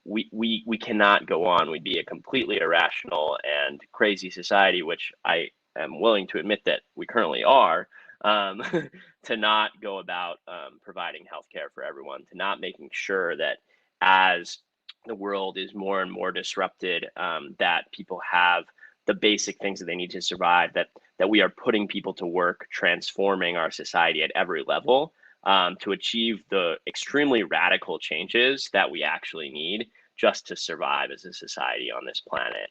we cannot go on. We'd be a completely irrational and crazy society, which I am willing to admit that we currently are, to not go about providing healthcare for everyone, to not making sure that as the world is more and more disrupted, that people have the basic things that they need to survive, that we are putting people to work, transforming our society at every level to achieve the extremely radical changes that we actually need just to survive as a society on this planet.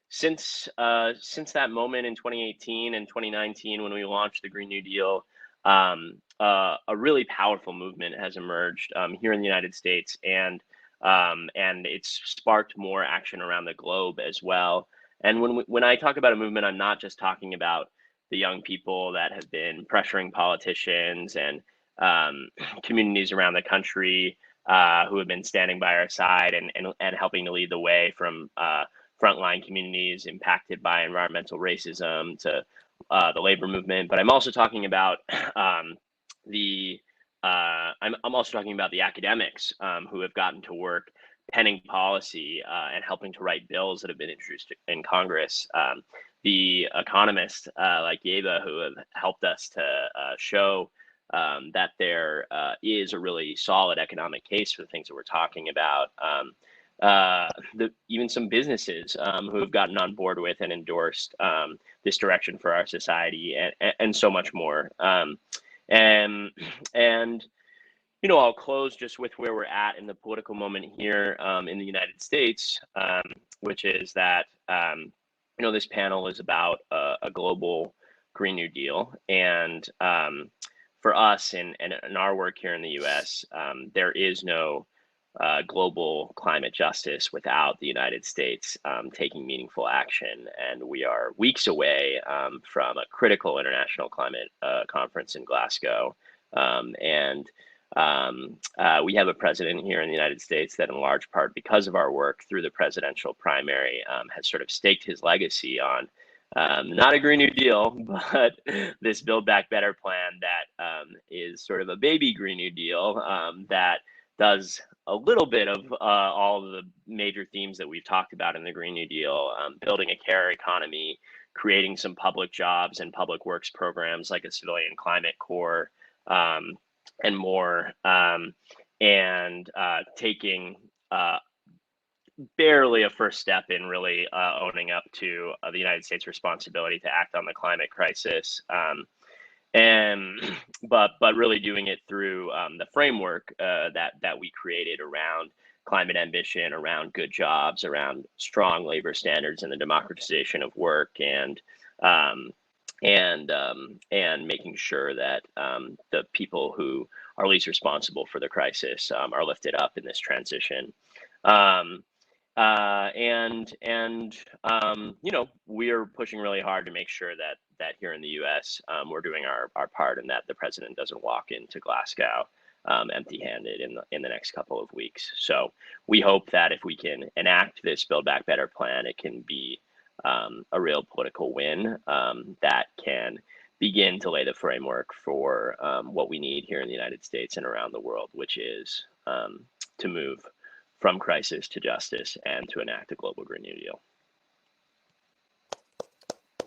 Since that moment in 2018 and 2019 when we launched the Green New Deal, a really powerful movement has emerged here in the United States, and it's sparked more action around the globe as well. And when I talk about a movement, I'm not just talking about the young people that have been pressuring politicians and communities around the country who have been standing by our side and helping to lead the way, from frontline communities impacted by environmental racism to the labor movement. But I'm also talking about I'm also talking about the academics who have gotten to work penning policy and helping to write bills that have been introduced in Congress. The economists like Yeva, who have helped us to show that there is a really solid economic case for the things that we're talking about. Even some businesses who have gotten on board with and endorsed this direction for our society, and so much more. And I'll close just with where we're at in the political moment here in the United States, which is that this panel is about a global Green New Deal, and for us in our work here in the U.S., there is no global climate justice without the United States taking meaningful action. And we are weeks away from a critical international climate conference in Glasgow. We have a president here in the United States that, in large part because of our work through the presidential primary, has sort of staked his legacy on not a Green New Deal, but this Build Back Better plan that is sort of a baby Green New Deal that does a little bit of all of the major themes that we've talked about in the Green New Deal, building a care economy, creating some public jobs and public works programs like a civilian climate corps, and more, and taking barely a first step in really owning up to the United States' responsibility to act on the climate crisis. But really doing it through the framework that we created around climate ambition, around good jobs, around strong labor standards and the democratization of work, and making sure that the people who are least responsible for the crisis are lifted up in this transition. We are pushing really hard to make sure that here in the U.S. We're doing our part, and that the president doesn't walk into Glasgow empty-handed in the next couple of weeks. So we hope that if we can enact this Build Back Better plan, it can be a real political win that can begin to lay the framework for what we need here in the United States and around the world, which is to move from crisis to justice and to enact a global Green New Deal.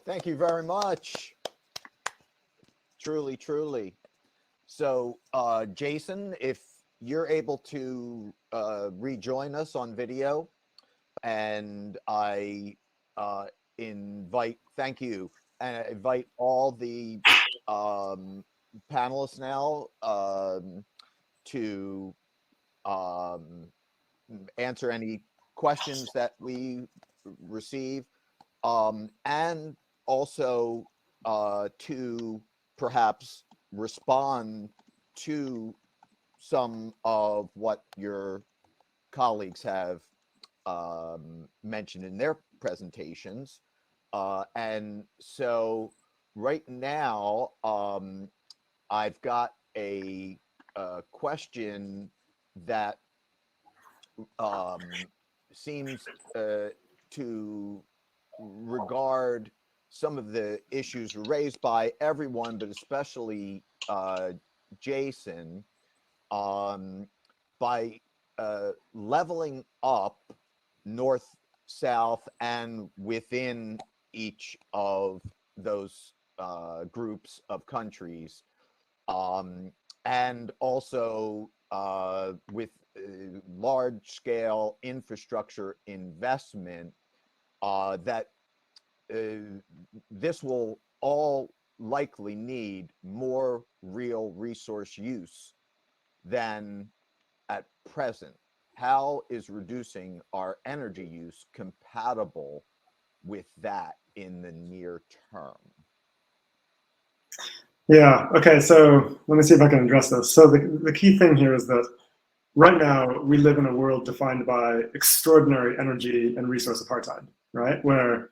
Thank you very much. Truly, truly. So, Jason, if you're able to rejoin us on video, and I thank you, and I invite all the panelists now to answer any questions that we receive, and also to perhaps respond to some of what your colleagues have mentioned in their presentations. And so right now, I've got a question that seems to regard some of the issues raised by everyone, but especially Jason, by leveling up north, south, and within each of those groups of countries, and also with large-scale infrastructure investment, that this will all likely need more real resource use than at present. How is reducing our energy use compatible with that in the near term? Yeah, okay, so let me see if I can address this. So the key thing here is that right now we live in a world defined by extraordinary energy and resource apartheid, right? Where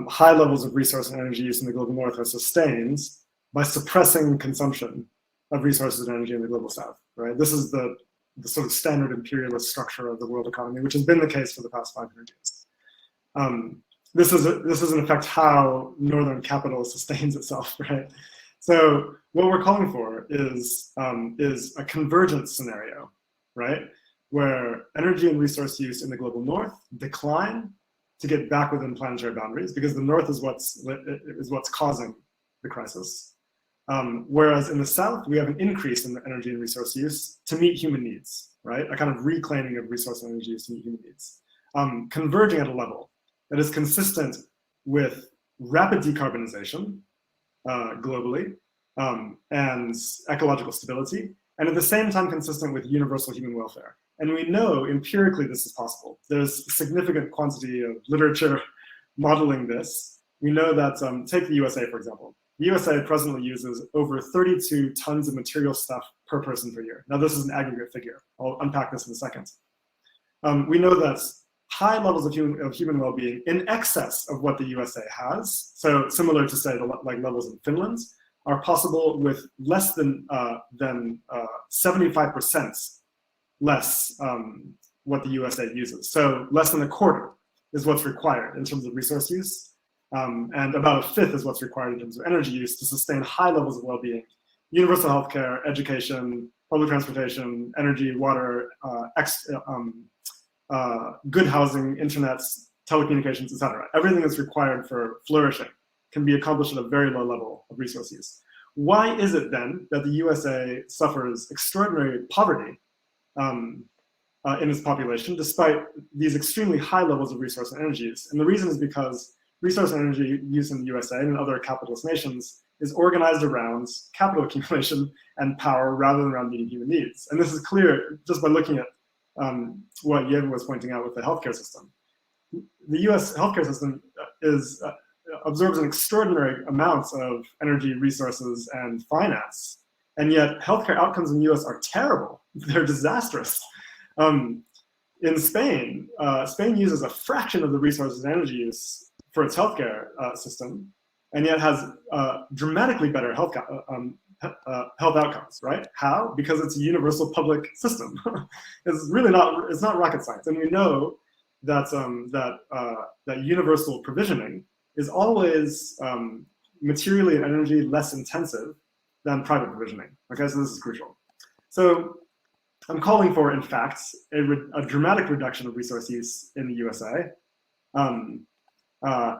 high levels of resource and energy use in the global north are sustained by suppressing consumption of resources and energy in the global south, right? This is the sort of standard imperialist structure of the world economy, which has been the case for the past 500 years. This is in effect how northern capital sustains itself, right? So what we're calling for is a convergence scenario, right? where energy and resource use in the global north decline to get back within planetary boundaries, because the north is what's causing the crisis. Whereas in the south, we have an increase in the energy and resource use to meet human needs, right? A kind of reclaiming of resource and energy use to meet human needs, converging at a level that is consistent with rapid decarbonization globally and ecological stability, and at the same time consistent with universal human welfare. And we know empirically this is possible. There's a significant quantity of literature modeling this. We know that, take the USA, for example. The USA presently uses over 32 tons of material stuff per person per year. Now, this is an aggregate figure. I'll unpack this in a second. We know that high levels of human well-being in excess of what the USA has, so similar to, say, like levels in Finland, are possible with less than 75% less what the USA uses. So less than a quarter is what's required in terms of resource use. And about a fifth is what's required in terms of energy use to sustain high levels of well-being, universal healthcare, education, public transportation, energy, water, good housing, internet, telecommunications, etc. Everything that's required for flourishing can be accomplished at a very low level of resource use. Why is it then that the USA suffers extraordinary poverty in its population, despite these extremely high levels of resource and energy use? And the reason is because resource and energy use in the USA and in other capitalist nations is organized around capital accumulation and power rather than around meeting human needs. And this is clear just by looking at what Yeva was pointing out with the healthcare system. The US healthcare system absorbs an extraordinary amount of energy, resources, and finance. And yet healthcare outcomes in the US are terrible. They're disastrous. In Spain, Spain uses a fraction of the resources and energy use for its healthcare system, and yet has dramatically better health outcomes, right? How? Because it's a universal public system. It's really not, it's not rocket science. And we know that, that universal provisioning is always materially and energy less intensive than private provisioning. Okay, so this is crucial. So I'm calling for, in fact, a dramatic reduction of resource use in the USA,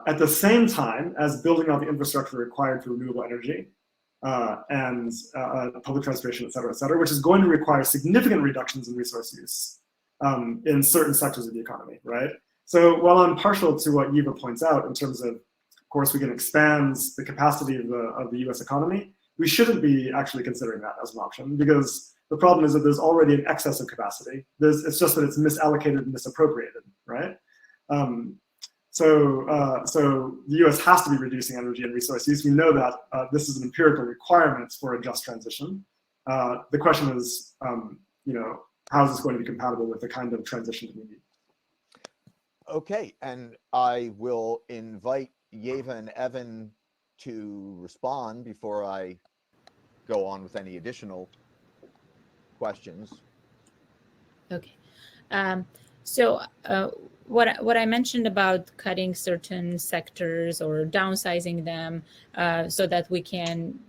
at the same time as building out the infrastructure required for renewable energy and public transportation, et cetera, which is going to require significant reductions in resource use in certain sectors of the economy, right? So while I'm partial to what Yeva points out in terms of course, we can expand the capacity of the US economy, we shouldn't be actually considering that as an option, because the problem is that there's already an excess of capacity. It's just that it's misallocated and misappropriated, right? So the US has to be reducing energy and resource use. We know that this is an empirical requirement for a just transition. The question is, how is this going to be compatible with the kind of transition that we need? Okay, and I will invite Yeva and Evan to respond before I go on with any additional questions. Okay. So what I mentioned about cutting certain sectors or downsizing them so that we can,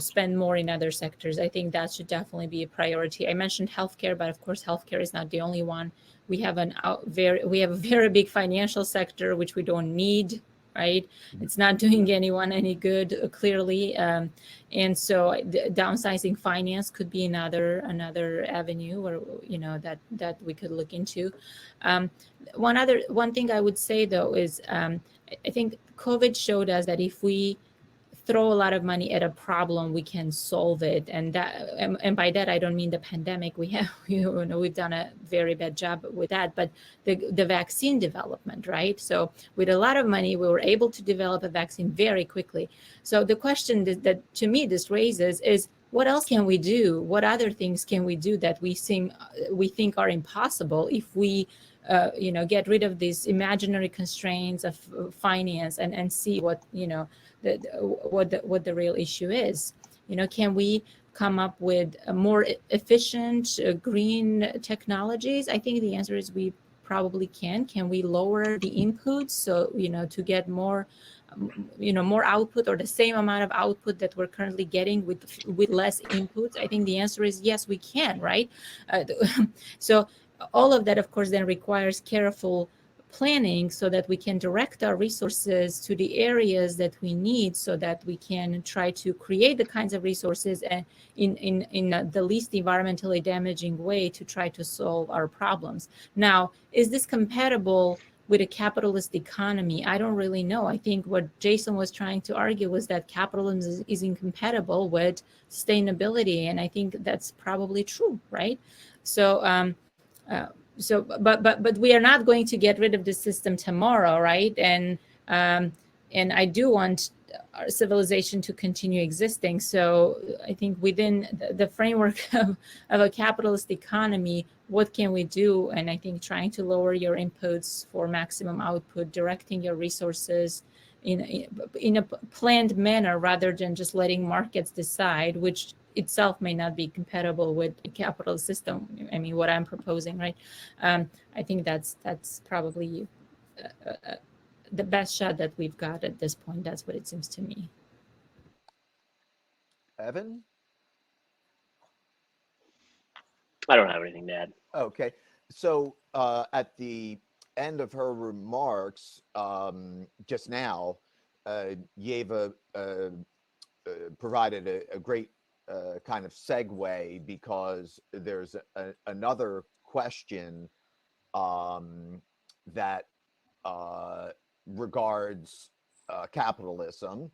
spend more in other sectors, I think that should definitely be a priority. I mentioned healthcare, but of course, healthcare is not the only one. We have a very big financial sector which we don't need. Right, it's not doing anyone any good, clearly, and so downsizing finance could be another avenue, or that we could look into. One thing I would say though is I think COVID showed us that if we throw a lot of money at a problem, we can solve it, and by that I don't mean the pandemic. We've done a very bad job with that, but the vaccine development, right? So with a lot of money, we were able to develop a vaccine very quickly. So the question that to me this raises is, what else can we do? What other things can we do that we think are impossible if we get rid of these imaginary constraints of finance and see what what the real issue is? Can we come up with a more efficient green technologies? I think the answer is we probably can. Can we lower the inputs so to get more more output, or the same amount of output that we're currently getting with less inputs? I think the answer is yes, we can, right? So all of that, of course, then requires careful planning so that we can direct our resources to the areas that we need, so that we can try to create the kinds of resources and in the least environmentally damaging way to try to solve our problems. Now, is this compatible with a capitalist economy? I don't really know. I think what Jason was trying to argue was that capitalism is incompatible with sustainability, and I think that's probably true, right? So but we are not going to get rid of the system tomorrow, right? And I do want our civilization to continue existing. So I think within the framework of a capitalist economy, what can we do? And I think trying to lower your inputs for maximum output, directing your resources in a planned manner rather than just letting markets decide, which itself may not be compatible with a capitalist system. I mean, what I'm proposing, right? I think that's probably the best shot that we've got at this point. That's what it seems to me. Evan? I don't have anything to add. Okay. So at the end of her remarks just now, Yeva provided a great kind of segue, because there's another question that regards capitalism,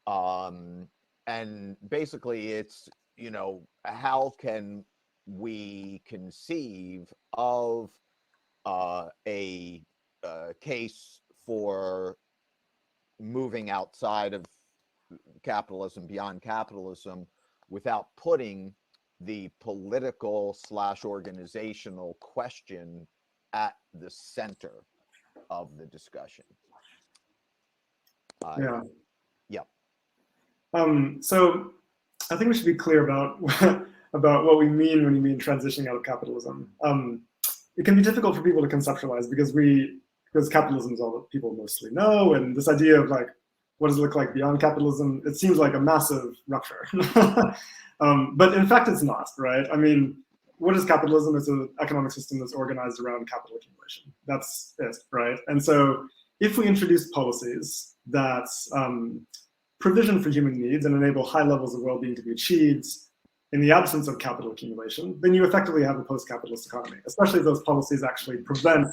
and basically it's, you know, how can we conceive of a case for moving outside of capitalism, beyond capitalism, without putting the political / organizational question at the center of the discussion. Yeah. Yeah. So I think we should be clear about about what we mean when we mean transitioning out of capitalism. It can be difficult for people to conceptualize because capitalism is all that people mostly know, and this idea of like, what does it look like beyond capitalism? It seems like a massive rupture. But in fact, it's not, right? I mean, what is capitalism? It's an economic system that's organized around capital accumulation. That's it, right? And so if we introduce policies that provision for human needs and enable high levels of well-being to be achieved in the absence of capital accumulation, then you effectively have a post-capitalist economy, especially if those policies actually prevent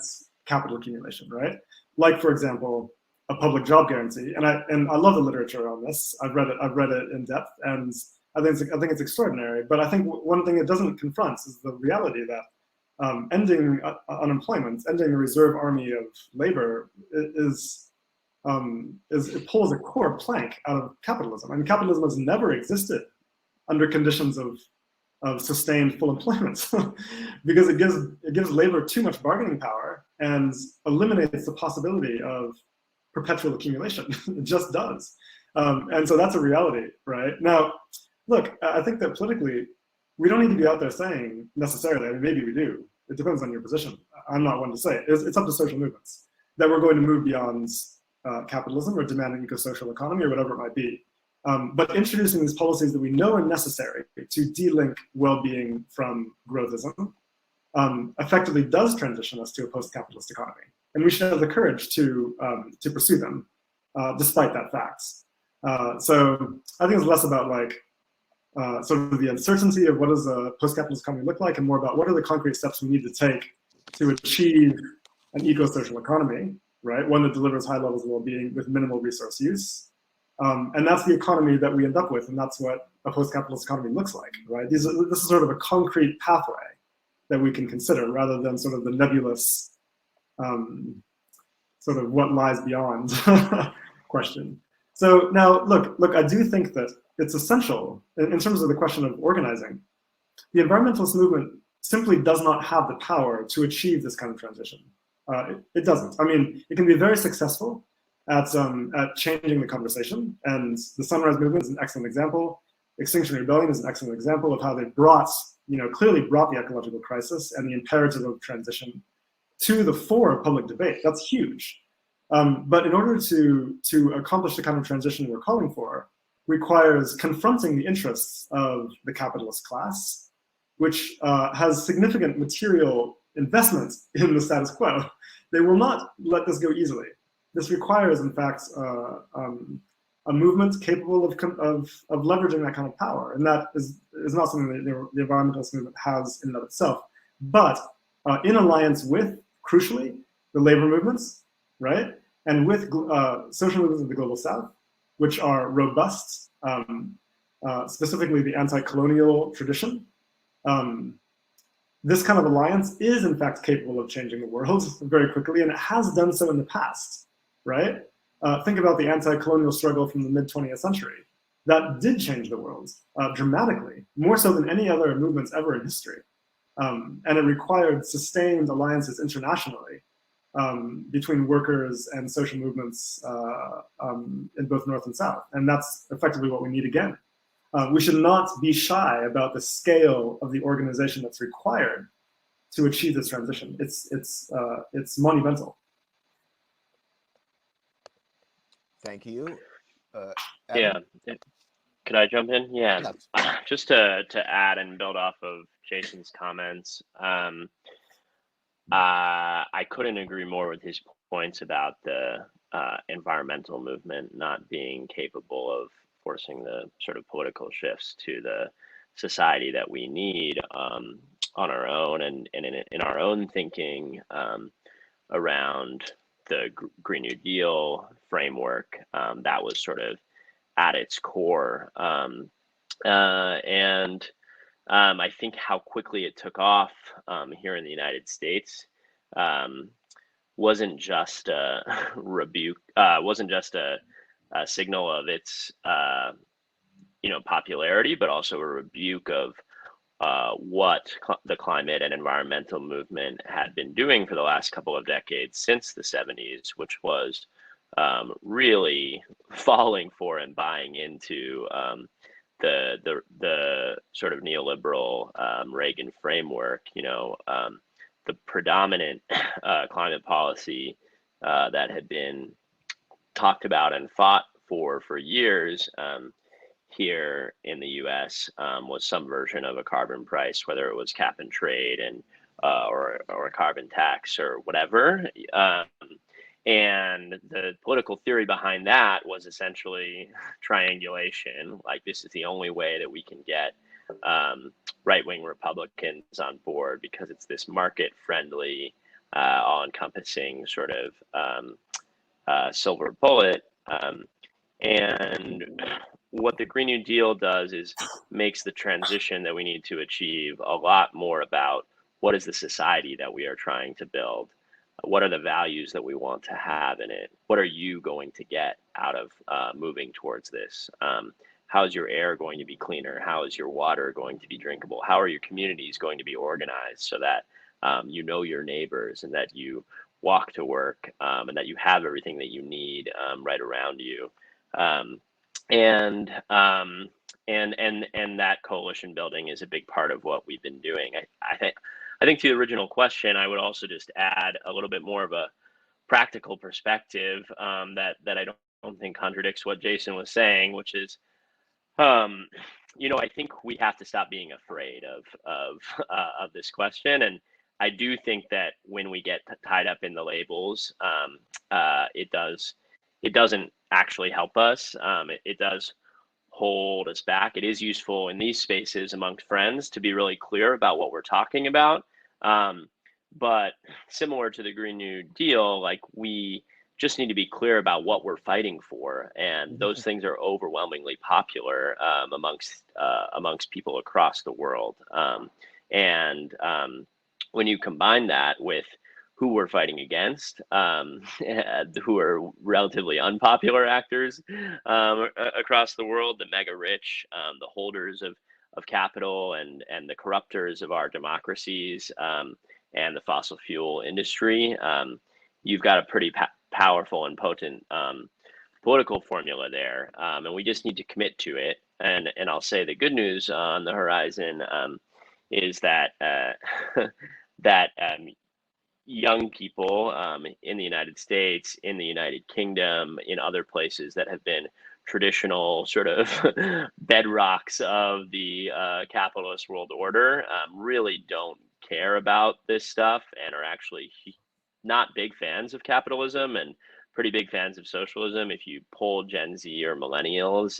capital accumulation, right? Like, for example, a public job guarantee. And I love the literature on this. I've read it in depth, and I think it's extraordinary. But I think one thing it doesn't confront is the reality that ending unemployment, ending a reserve army of labor it pulls a core plank out of capitalism. I mean, capitalism has never existed under conditions of sustained full employment because it gives labor too much bargaining power and eliminates the possibility of perpetual accumulation. It just does. And so that's a reality, right? Now, look, I think that politically, we don't need to be out there saying necessarily, I mean, maybe we do. It depends on your position. I'm not one to say it. It's up to social movements that we're going to move beyond capitalism or demand an eco-social economy or whatever it might be. But introducing these policies that we know are necessary to de-link well-being from growthism effectively does transition us to a post-capitalist economy. And we should have the courage to pursue them, despite that fact. So I think it's less about like sort of the uncertainty of what does a post-capitalist economy look like, and more about what are the concrete steps we need to take to achieve an eco-social economy, right? One that delivers high levels of well-being with minimal resource use. And that's the economy that we end up with, and that's what a post-capitalist economy looks like, right? This is sort of a concrete pathway that we can consider, rather than sort of the nebulous sort of what lies beyond question. So now, look, I do think that it's essential in terms of the question of organizing. The environmentalist movement simply does not have the power to achieve this kind of transition. It doesn't. I mean, it can be very successful at changing the conversation, and the Sunrise Movement is an excellent example. Extinction Rebellion is an excellent example of how they clearly brought the ecological crisis and the imperative of transition to the fore of public debate. That's huge. But in order to accomplish the kind of transition we're calling for, requires confronting the interests of the capitalist class, which has significant material investment in the status quo. They will not let this go easily. This requires, in fact, a movement capable of leveraging that kind of power, and that is not something that the environmentalist movement has in and of itself, but in alliance with, crucially, the labor movements, right, and with social movements of the global south, which are robust, specifically the anti-colonial tradition. This kind of alliance is, in fact, capable of changing the world very quickly, and it has done so in the past, right? Think about the anti-colonial struggle from the mid-20th century. That did change the world dramatically, more so than any other movements ever in history. And it required sustained alliances internationally between workers and social movements in both North and South. And that's effectively what we need again. We should not be shy about the scale of the organization that's required to achieve this transition. It's monumental. Thank you. Yeah. Could I jump in? Yeah. Yes. Just to add and build off of Jason's comments, I couldn't agree more with his points about the environmental movement not being capable of forcing the sort of political shifts to the society that we need on our own and in our own thinking around the Green New Deal framework that was sort of at its core. I think how quickly it took off here in the United States wasn't just a rebuke, wasn't just a signal of its popularity, but also a rebuke of what the climate and environmental movement had been doing for the last couple of decades since the 70s, which was really falling for and buying into the sort of neoliberal Reagan framework. The predominant climate policy that had been talked about and fought for years here in the U.S. Was some version of a carbon price, whether it was cap and trade and or a carbon tax or whatever. And the political theory behind that was essentially triangulation. Like, this is the only way that we can get right-wing Republicans on board, because it's this market-friendly, all-encompassing sort of silver bullet. And what the Green New Deal does is makes the transition that we need to achieve a lot more about what is the society that we are trying to build. What are the values that we want to have in it? What are you going to get out of moving towards this? How is your air going to be cleaner? How is your water going to be drinkable? How are your communities going to be organized so that you know your neighbors and that you walk to work and that you have everything that you need right around you? And that coalition building is a big part of what we've been doing. I think to the original question, I would also just add a little bit more of a practical perspective that I don't think contradicts what Jason was saying, which is, I think we have to stop being afraid of this question. And I do think that when we get tied up in the labels, it doesn't actually help us. It does hold us back. It is useful in these spaces amongst friends to be really clear about what we're talking about. But similar to the Green New Deal, like, we just need to be clear about what we're fighting for. And those things are overwhelmingly popular amongst people across the world. When you combine that with who we're fighting against, who are relatively unpopular actors across the world, the mega rich, the holders of capital and the corruptors of our democracies, and the fossil fuel industry, you've got a pretty powerful and potent political formula there. And we just need to commit to it. And I'll say the good news on the horizon is that young people in the United States, in the United Kingdom, in other places that have been traditional sort of bedrocks of the capitalist world order really don't care about this stuff and are actually not big fans of capitalism and pretty big fans of socialism. If you poll Gen Z or millennials,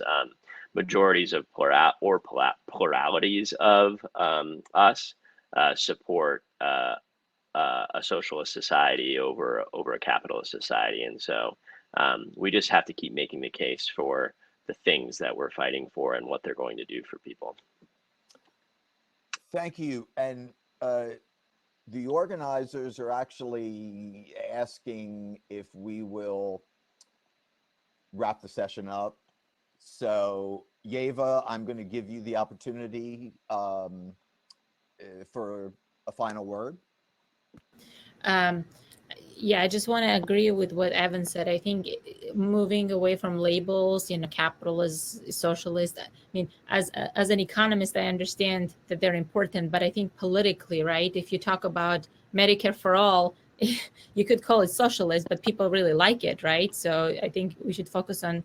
majorities of pluralities of us support a socialist society over a capitalist society. And so we just have to keep making the case for the things that we're fighting for and what they're going to do for people. Thank you. And the organizers are actually asking if we will wrap the session up. So Yeva, I'm going to give you the opportunity for a final word. Yeah, I just want to agree with what Evan said. I think moving away from labels, capitalist, socialist. I mean, as an economist, I understand that they're important, but I think politically, right? If you talk about Medicare for all, you could call it socialist, but people really like it, right? So I think we should focus on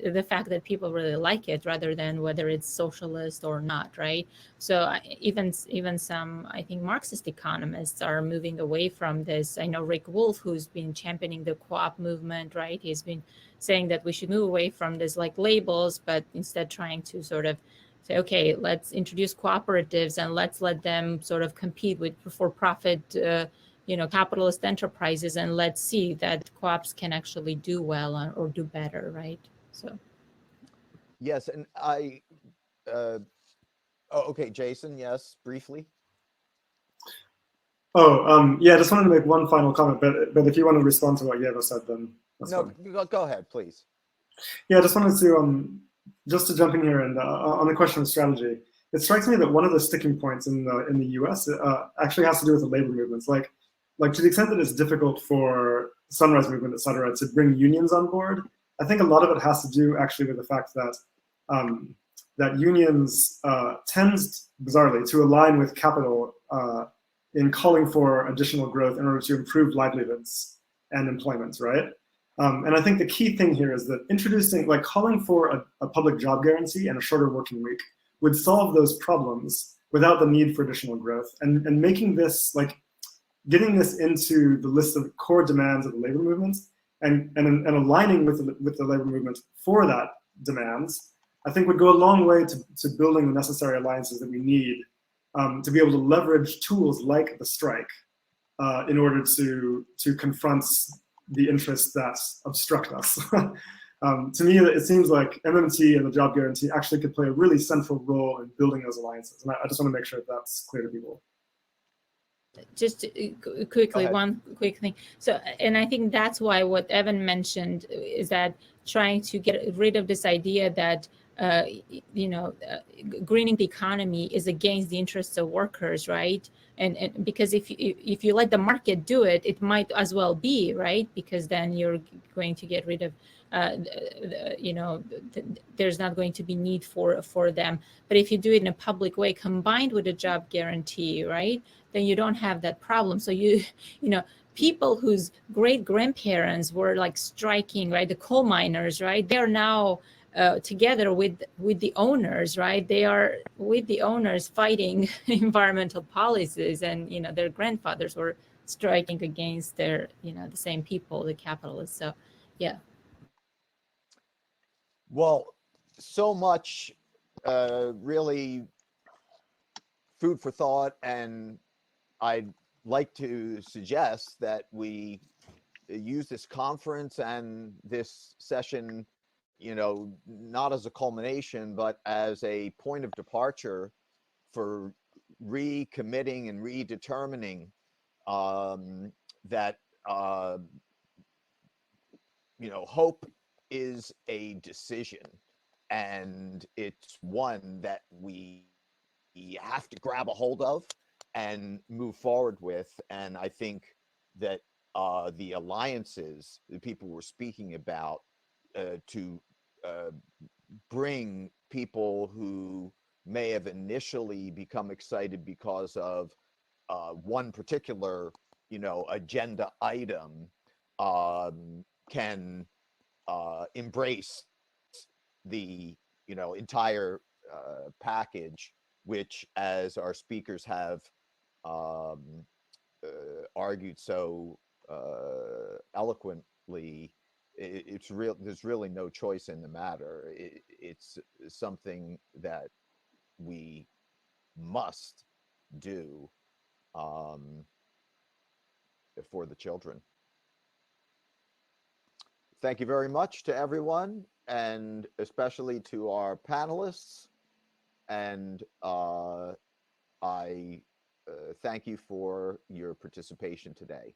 the fact that people really like it rather than whether it's socialist or not, right? So even some, I think, Marxist economists are moving away from this. I know Rick Wolff, who's been championing the co-op movement, right? He's been saying that we should move away from this like labels, but instead trying to sort of say, okay, let's introduce cooperatives and let's let them sort of compete with for-profit capitalist enterprises, and let's see that co-ops can actually do well or do better, right? So yes, and okay, Jason, yes, briefly. Yeah, I just wanted to make one final comment, but if you want to respond to what Yeva said, then that's No, fine. go ahead, please. Yeah, I just wanted to just to jump in here and on the question of strategy. It strikes me that one of the sticking points in the U.S. Actually has to do with the labor movements. Like to the extent that it's difficult for Sunrise Movement, et cetera, to bring unions on board, I think a lot of it has to do actually with the fact that that unions tend, bizarrely, to align with capital in calling for additional growth in order to improve livelihoods and employment, right? And I think the key thing here is that calling for a public job guarantee and a shorter working week would solve those problems without the need for additional growth. And making this, getting this into the list of core demands of the labor movement and aligning with the labor movement for that demands, I think would go a long way to building the necessary alliances that we need to be able to leverage tools like the strike in order to confront the interests that obstruct us. To me, it seems like MMT and the job guarantee actually could play a really central role in building those alliances. And I just want to make sure that that's clear to people. Just quickly, one quick thing. So, and I think that's why what Evan mentioned is that trying to get rid of this idea that greening the economy is against the interests of workers, right? And because if you let the market do it, it might as well be, right? Because then you're going to get rid of there's not going to be need for them. But if you do it in a public way combined with a job guarantee, right, then you don't have that problem. So people whose great grandparents were like striking, right, the coal miners, right, they're now together with the owners, right? They are with the owners fighting environmental policies, and their grandfathers were striking against their the same people, the capitalists. So yeah. Well, so much really food for thought, and I'd like to suggest that we use this conference and this session, not as a culmination, but as a point of departure for recommitting and redetermining that hope is a decision, and it's one that we have to grab a hold of and move forward with. And I think that the alliances that people were speaking about to bring people who may have initially become excited because of one particular agenda item can embrace the entire package, which, as our speakers have argued so eloquently, it's real. There's really no choice in the matter. It's something that we must do for the children. Thank you very much to everyone, and especially to our panelists. And I thank you for your participation today.